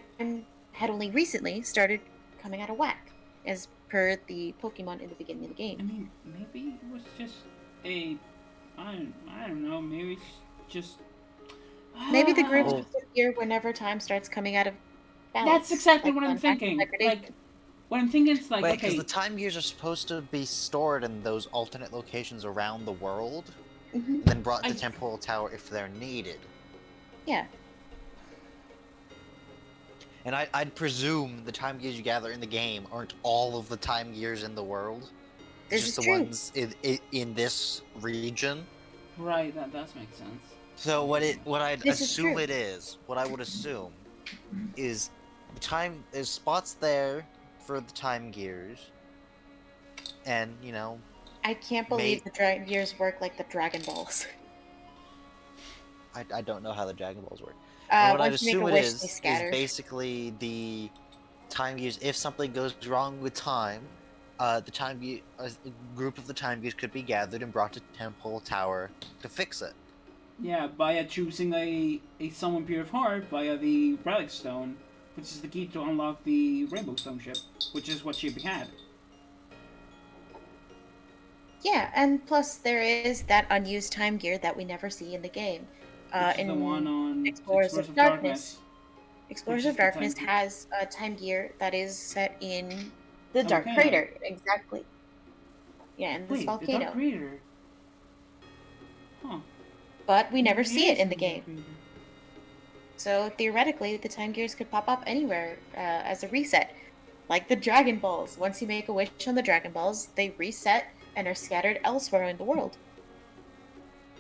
had only recently started coming out of whack, as per the Pokemon in the beginning of the game. I mean, maybe it was just I don't know, maybe it's just... Maybe the grooves Oh. disappear whenever time starts coming out of balance. That's exactly like what I'm on Attack thinking. Degradation. Like, what I'm thinking is like, Wait, because okay, the time gears are supposed to be stored in those alternate locations around the world. Hmm. and then brought to I- Temporal Tower if they're needed. Yeah. And I'd presume the time gears you gather in the game aren't all of the time gears in the world. This Just is the true. ones in this region. Right, that does make sense. So what I'd This is assume true. it is, what I would assume is there's spots there for the time gears, and I can't may believe the Dragon Gears work like the Dragon Balls. I don't know how the Dragon Balls work. But what I'd Once you make assume a it wish, they is scatter. basically the time gears. If something goes wrong with time, a group of the time gears could be gathered and brought to Temple Tower to fix it. Yeah, via choosing a Summon Pure of Heart via the Relic Stone, which is the key to unlock the Rainbow Stone ship, which is what Chibi had. Yeah, and plus there is that unused time gear that we never see in the game. Which is In the one on Explorers of Darkness. Explorers Which is of the time Darkness gear. has a time gear that is set in the Dark volcano. Crater. Exactly. Yeah, in this Wait, the Dark volcano. Crater. Huh. But we never Maybe see it is in the Dark game. Crater. So theoretically, the time gears could pop up anywhere as a reset. Like the Dragon Balls. Once you make a wish on the Dragon Balls, they reset and are scattered elsewhere in the world.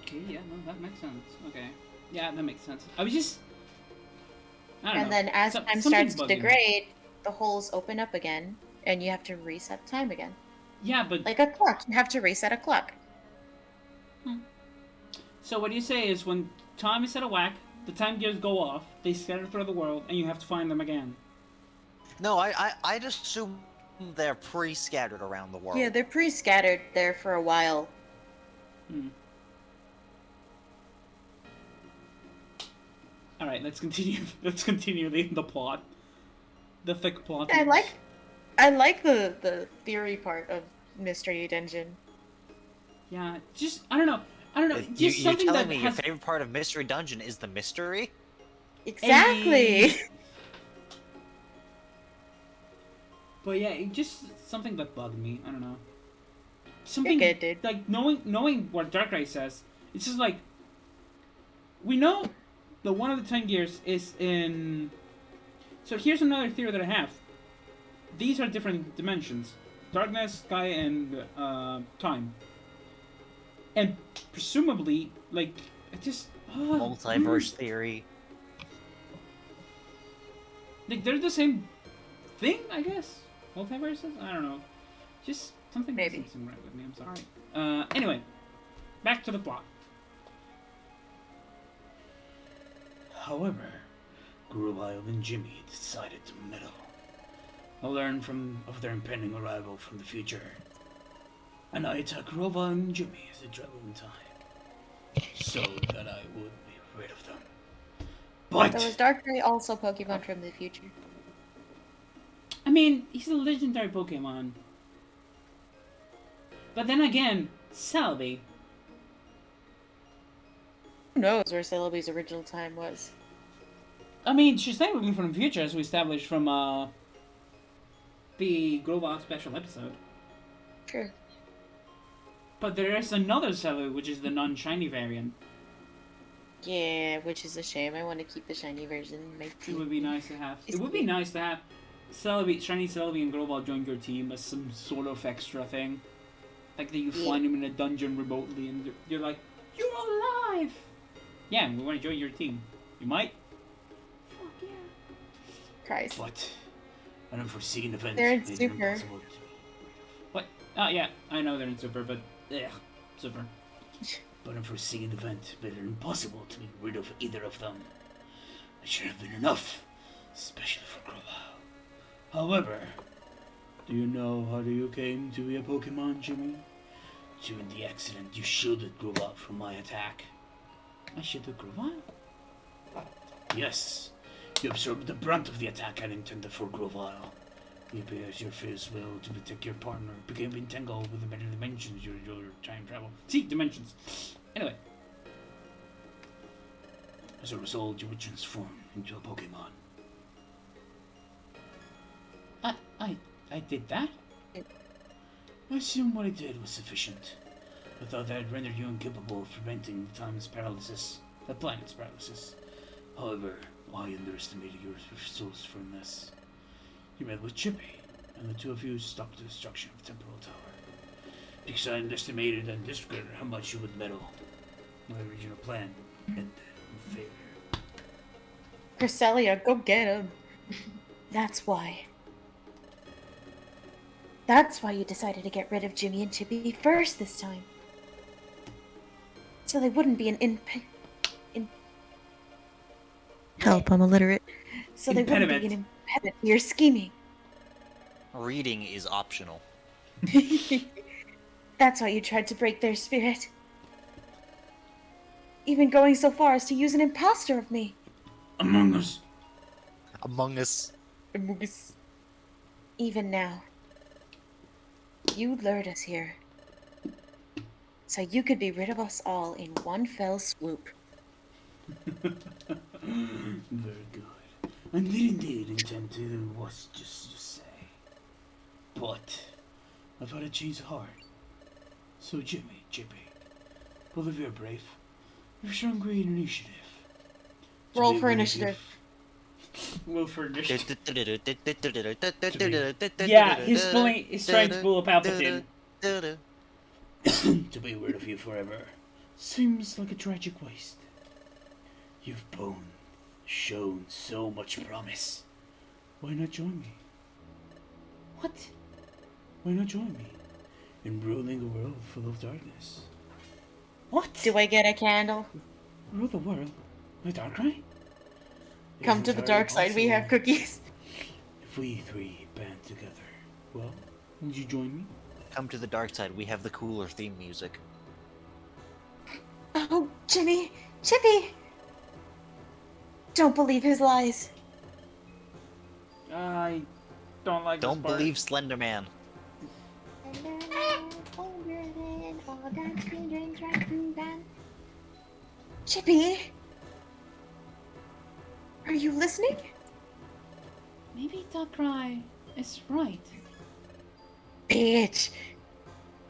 Okay, yeah, no, that makes sense. Okay. Yeah, that makes sense. I was just... I don't know. And then as time Something's starts to bugging me. degrade, the holes open up again, and you have to reset time again. Yeah, but... Like a clock. You have to reset a clock. So what you say is when time is out of whack, the time gears go off, they scatter through the world, and you have to find them again. No, I'd assume they're pre-scattered around the world. Yeah, they're pre-scattered there for a while. Hmm. Alright, let's continue. Let's continue the plot. The thick plot. I like the theory part of Mystery Dungeon. Yeah, just... I don't know. Just You're something telling that me has... your favorite part of Mystery Dungeon is the mystery? Exactly. Hey. But yeah, it just something that bugged me. I don't know. Something good, dude. like knowing what Darkrai says. It's just like we know that one of the 10 gears is in. So here's another theory that I have. These are different dimensions: darkness, sky, and time. And presumably, like, it just Multiverse theory. like they're the same thing, I guess. Multiverses? I don't know. Just something Maybe. doesn't seem right with me. I'm sorry. Anyway, back to the plot. However, Grubile and Jimmy decided to meddle. They'll learn of their impending arrival from the future. And I attack Grubile and Jimmy as they travel in time, so that I would be rid of them. But So is Darkrai also Pokemon from the future? I mean, he's a legendary Pokemon. But then again, Celebi. Who knows where Celebi's original time was? I mean, she's technically from the future, as we established from the Grobot special episode. True. But there is another Celebi, which is the non-shiny variant. Yeah, which is a shame. I want to keep the shiny version in my It team. would be nice to have. It's It would be nice to have Celebi, shiny Celebi, and Grobot join your team as some sort of extra thing. Like that you find them in a dungeon remotely, and you're like, "You're alive!" Yeah, we want to join your team. You might. Fuck yeah. Christ. But an unforeseen event They're in made it Super. impossible to... What? Oh, yeah, I know they're in Super, but... Yeah, Super. But an unforeseen event made it impossible to get rid of either of them. It should have been enough, especially for Grobile. However, do you know how you came to be a Pokemon, Jimmy? During the accident, you shielded Grobile from my attack. I shielded Grobile? Yes. You absorbed the brunt of the attack I intended for Grovile. You appears your fierce will to protect your partner became entangled with the many dimensions during your time travel. See, dimensions. Anyway. As a result, you were transformed into a Pokemon. I did that? I assume what I did was sufficient. I thought that rendered you incapable of preventing the planet's paralysis. However, I underestimated your resourcefulness. You met with Chippy, and the two of you stopped the destruction of the Temporal Tower. Because I underestimated and disregarded how much you would meddle. My original plan ended in failure. Cresselia, go get him. That's why. That's why you decided to get rid of Jimmy and Chippy first this time. So they wouldn't be Help, I'm illiterate. So they wouldn't be an impediment to your scheming. Reading is optional. That's why you tried to break their spirit. Even going so far as to use an imposter of me. Among Us. Among Us. Even now. You lured us here. So you could be rid of us all in one fell swoop. Very good. I did indeed intend to do what's just you say. But I've had a change of heart. So Jimmy, Chippy, both of you are brave. You've shown great initiative. Roll for initiative. Roll for initiative. Yeah, Yeah, he's trying to pull a Palpatine. To be rid of you forever seems like a tragic waste. You've shown so much promise. Why not join me? What? Why not join me in ruling a world full of darkness? What? Do I get a candle? Rule the world? My Darkrai? Come to the dark side, we have cookies. If we three band together, well, would you join me? Come to the dark side, we have the cooler theme music. Oh, Jimmy! Chippy! Don't believe his lies. I don't like Don't this part. believe Slender Man. Chippy! Are you listening? Maybe Darkrai is right. Bitch!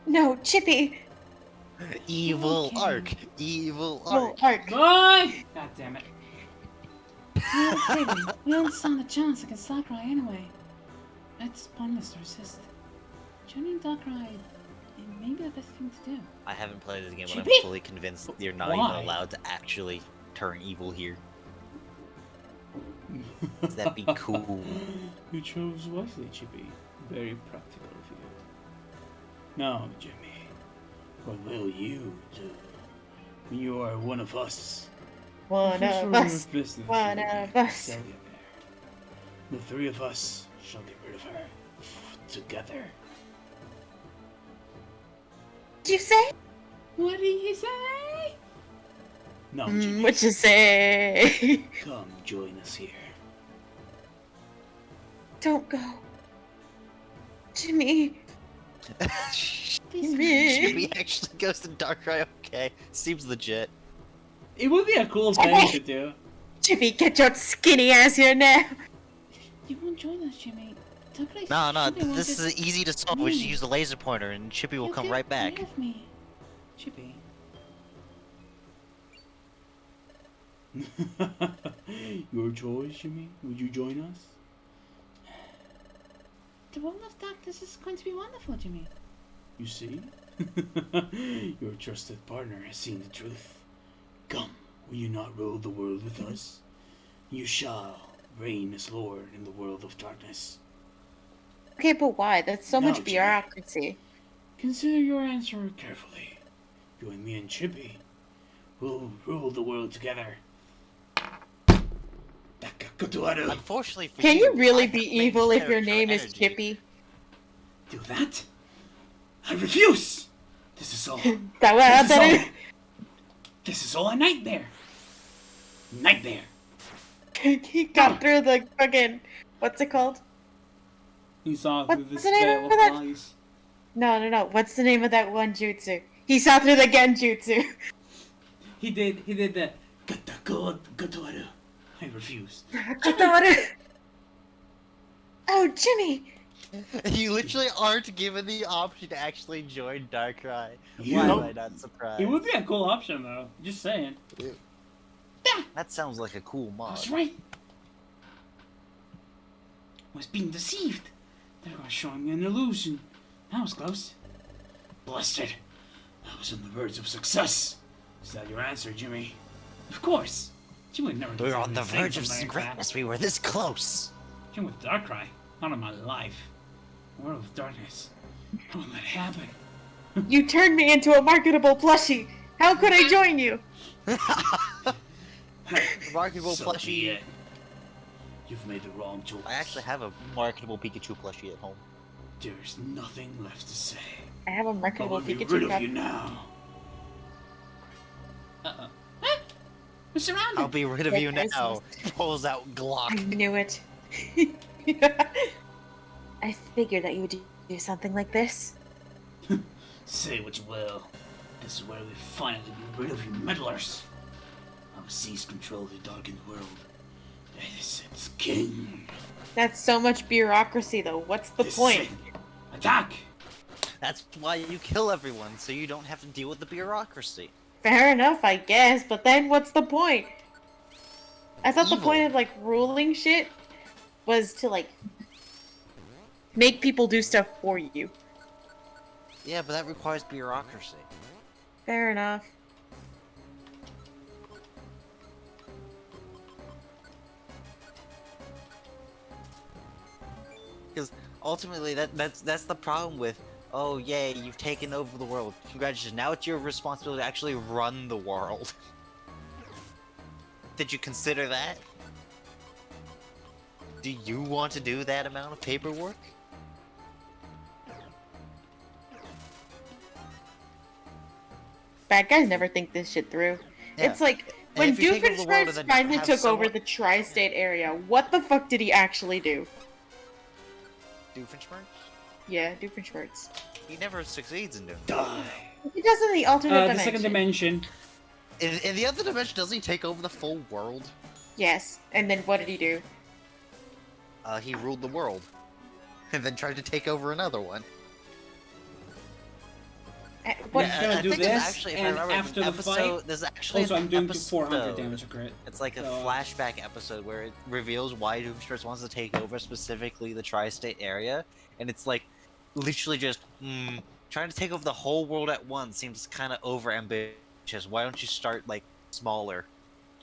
No, Chippy! Evil Okay. Arc! Evil No, Arc! Ark. Bye! God damn it. We only stand a chance against Darkrai anyway. It's pointless to resist. Joining Darkrai may be the best thing to do. I haven't played this game, but I'm Chippy? fully convinced you're not Why? even allowed to actually turn evil here. That'd be cool. You chose wisely, Chippy. Very practical of you. Now, Jimmy, what will you do when you are one of us? One The first of order us. business One will be of us. Celia Bear. The three of us shall get rid of her together. What'd you say? What do you say? No, Jimmy, What'd you say? come join us here. Don't go. Jimmy. Jimmy actually goes to Darkrai, okay. Seems legit. It would be a cool thing to do. Jimmy, get your skinny ass here now. You won't join us, Jimmy. No, this is easy to solve. We just use the laser pointer and Chippy will come right back. Rid of me. Chippy. Your choice, Jimmy. Would you join us? The world of darkness is going to be wonderful, Jimmy. You see? Your trusted partner has seen the truth. Come, will you not rule the world with us? You shall reign as Lord in the world of darkness. Okay, but why? That's so No, much Jimmy. bureaucracy. Consider your answer carefully. Join me and Chippy. We'll rule the world together. Unfortunately for Can you really I be have main evil if your character name is energy. Chippy? Do that? I refuse! This is all. This is all a nightmare. Nightmare. He got through the fucking... What's it called? He saw through this veil of lies. No. What's the name of that one jutsu? He saw through the genjutsu. He did the Gatoru. I refuse. Oh, Jimmy! You literally aren't given the option to actually join Darkrai. You Why am know, I not surprised? it would be a cool option though. Just saying. That sounds like a cool I mod. was right. I was being deceived. They were showing me an illusion. That was close. Blessed. I was on the verge of success. Is that your answer, Jimmy? Of course. Jimmy would never. We were on consider the me saying verge of something like that. greatness. We were this close. Jimmy with Darkrai. Not in my life. World of Darkness. How would that happen? You turned me into a marketable plushie. How could I join you? Marketable So be plushie. it. You've made the wrong choice. I actually have a marketable Pikachu plushie at home. There's nothing left to say. I have a I marketable will be rid Pikachu of cup. you now. Uh-oh. Ah! We're surrounded! I'll be rid of you There's now. Pulls out I Glock. knew it. I figured that you would do something like this. Say what you will. This is where we finally get rid of you meddlers. I will seize control of the darkened world. It's king. That's so much bureaucracy, though. What's the This point? is it. Attack! That's why you kill everyone, so you don't have to deal with the bureaucracy. Fair enough, I guess, but then what's the point? I thought the Evil. point of, like, ruling shit was to, like, make people do stuff for you. Yeah, but that requires bureaucracy. Fair enough. Because ultimately, that's the problem with, oh yay, you've taken over the world. Congratulations, now it's your responsibility to actually run the world. Did you consider that? Do you want to do that amount of paperwork? Bad guys never think this shit through. Yeah. It's like, And when if you take over the world and Doofenshmirtz then finally have took over someone- the tri-state area, what the fuck did he actually do? Doofenshmirtz? Yeah, Doofenshmirtz. He never succeeds in doing it. Die. He does in the alternate The dimension. second dimension. In the other dimension, doesn't he take over the full world? Yes, and then what did he do? He ruled the world. And then tried to take over another one. What? Yeah. gonna do there's this, actually, if and I remember, after the fight- there's actually Also, an I'm doing episode, 400 damage a crit. It's like a So, flashback episode where it reveals why Doomsday wants to take over specifically the tri-state area, and it's like literally just trying to take over the whole world at once seems kind of over ambitious. Why don't you start like smaller?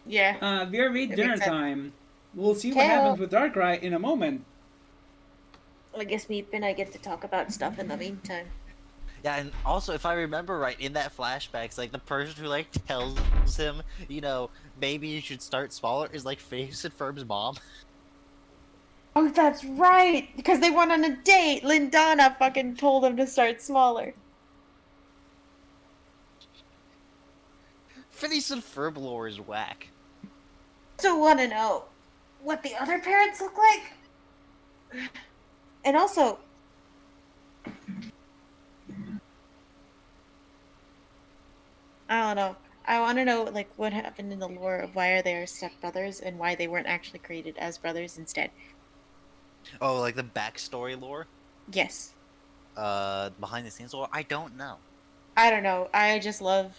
Yeah. VRV It dinner makes sense. time. We'll see what Kale. happens with Darkrai in a moment. I guess me and I get to talk about stuff in the meantime. Yeah, and also if I remember right, in that flashback, it's like the person who like tells him, you know, maybe you should start smaller is like Face and Firm's mom. Oh, that's right! Because they went on a date! Lindana fucking told them to start smaller. Phineas and Ferb lore is whack. Still want to know what the other parents look like? And also, I don't know. I want to know, like, what happened in the lore of why are they stepbrothers and why they weren't actually created as brothers instead. Oh, like the backstory lore? Yes. Behind the scenes lore? I don't know. I don't know. I just love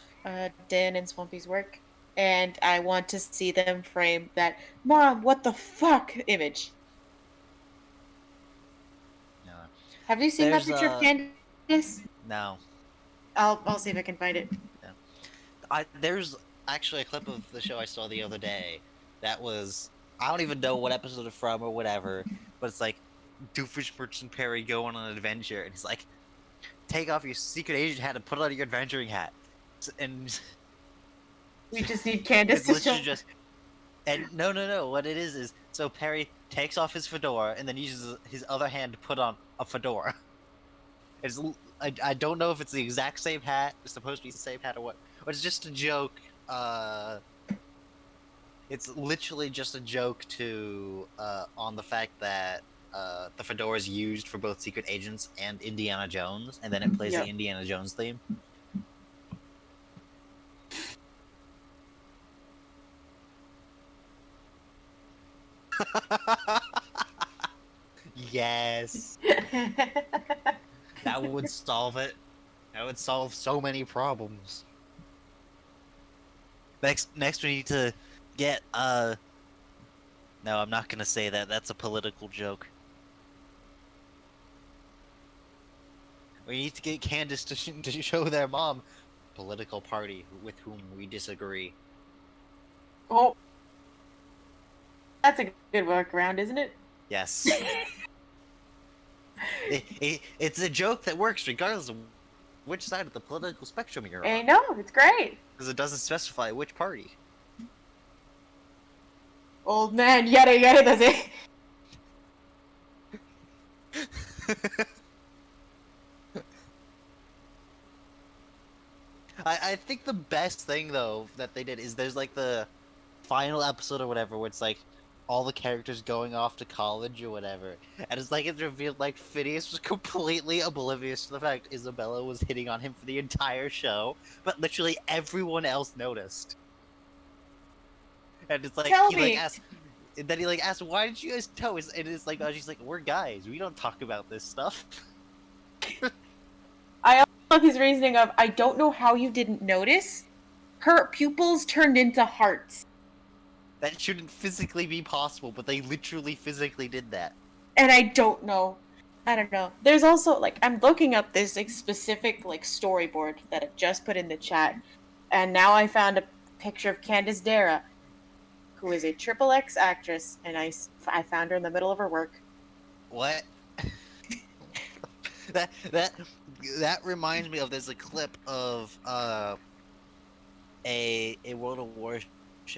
Dan and Swampy's work, and I want to see them frame that "Mom, what the fuck" image. No. Have you seen There's, that picture of Candace? No. I'll see if I can find it. There's actually a clip of the show I saw the other day that was, I don't even know what episode it's from or whatever, but it's like Doofenshmirtz and Perry go on an adventure, and he's like, take off your secret agent hat and put on your adventuring hat. And We just need Candace it's to show. literally just, and no, what it is, so Perry takes off his fedora and then uses his other hand to put on a fedora. I don't know if it's the exact same hat, it's supposed to be the same hat or what, but it's just a joke, it's literally just a joke to, on the fact that, the fedora is used for both Secret Agents and Indiana Jones, and then it plays Yep. the Indiana Jones theme. Yes. That would solve it. That would solve so many problems. Next we need to get, no, I'm not gonna say that. That's a political joke. We need to get Candace to show their mom political party with whom we disagree. Oh, that's a good workaround, isn't it? Yes. It's a joke that works regardless of which side of the political spectrum you're I on. know, it's great. Because it doesn't specify which party. Old man, yada yada does it. I think the best thing though that they did is there's like the final episode or whatever where it's like all the characters going off to college or whatever, and it's like it's revealed like Phineas was completely oblivious to the fact Isabella was hitting on him for the entire show, but literally everyone else noticed. And it's like Tell he me. like asked, and then he like asked, "Why did you guys tell us?" And it's like she's like, "We're guys. We don't talk about this stuff." I also love his reasoning of, I don't know how you didn't notice. Her pupils turned into hearts. That shouldn't physically be possible, but they literally physically did that. And I don't know. I don't know. There's also, like, I'm looking up this like, specific, like, storyboard that I just put in the chat. And now I found a picture of Candace Dara, who is a triple X actress, and I found her in the middle of her work. What? that reminds me of there's a clip of a World of Warship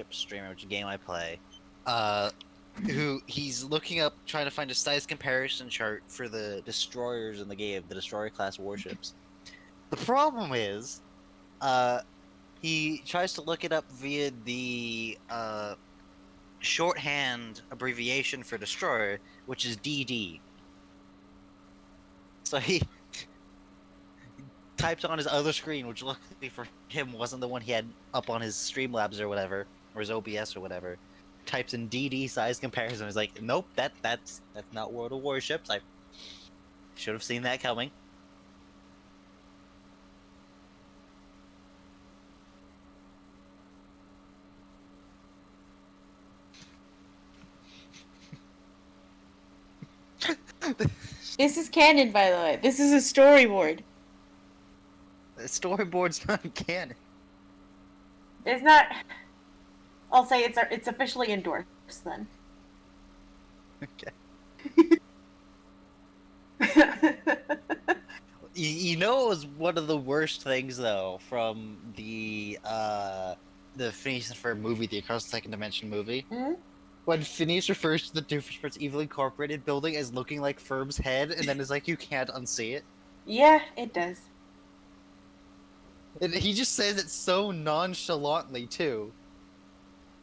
streamer, which is a game I play, who he's looking up trying to find a size comparison chart for the destroyers in the game, the destroyer class warships. The problem is, he tries to look it up via the shorthand abbreviation for destroyer, which is DD. So he typed on his other screen, which luckily for him wasn't the one he had up on his Streamlabs or whatever, or his OBS or whatever. Types in DD size comparison. He's like, nope, that's not World of Warships. I should have seen that coming. This is canon, by the way. This is a storyboard. The storyboard's not canon. It's not. I'll say it's officially endorsed then. Okay. You know, it was one of the worst things though from the Phineas and Ferb movie, the Across the Second Dimension movie. Hmm? When Phineas refers to the Doofenshmirtz Evil Incorporated building as looking like Ferb's head, and then is like, you can't unsee it. Yeah, it does. And he just says it so nonchalantly too.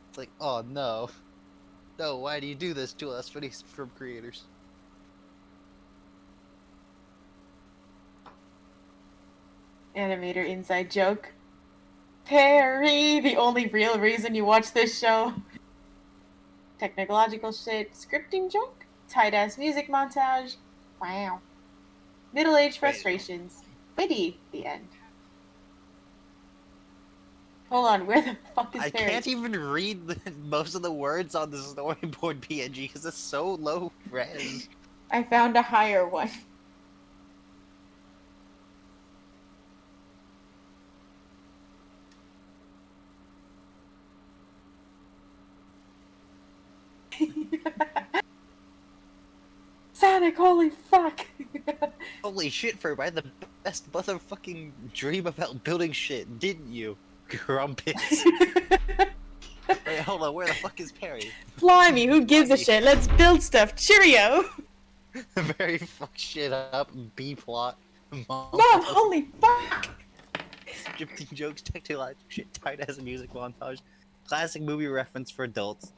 It's like, oh no. No, why do you do this to us, Phineas and Ferb creators? Animator inside joke. Perry, the only real reason you watch this show. Technological shit, scripting joke, tight ass music montage. Wow. Middle age frustrations. Witty, the end. Hold on, where the fuck is I Perry? can't even read most of the words on the storyboard PNG because it's so low res. I found a higher one. Sonic, holy fuck! Holy shit, Ferb, I had the best motherfucking dream about building shit, didn't you? Grumpets. Wait, hold on, where the fuck is Perry? Blimey, who gives a shit? Let's build stuff. Cheerio! Very fuck shit up, B-plot. Mom, holy fuck! Scripting jokes, technological shit, tight as a music montage. Classic movie reference for adults.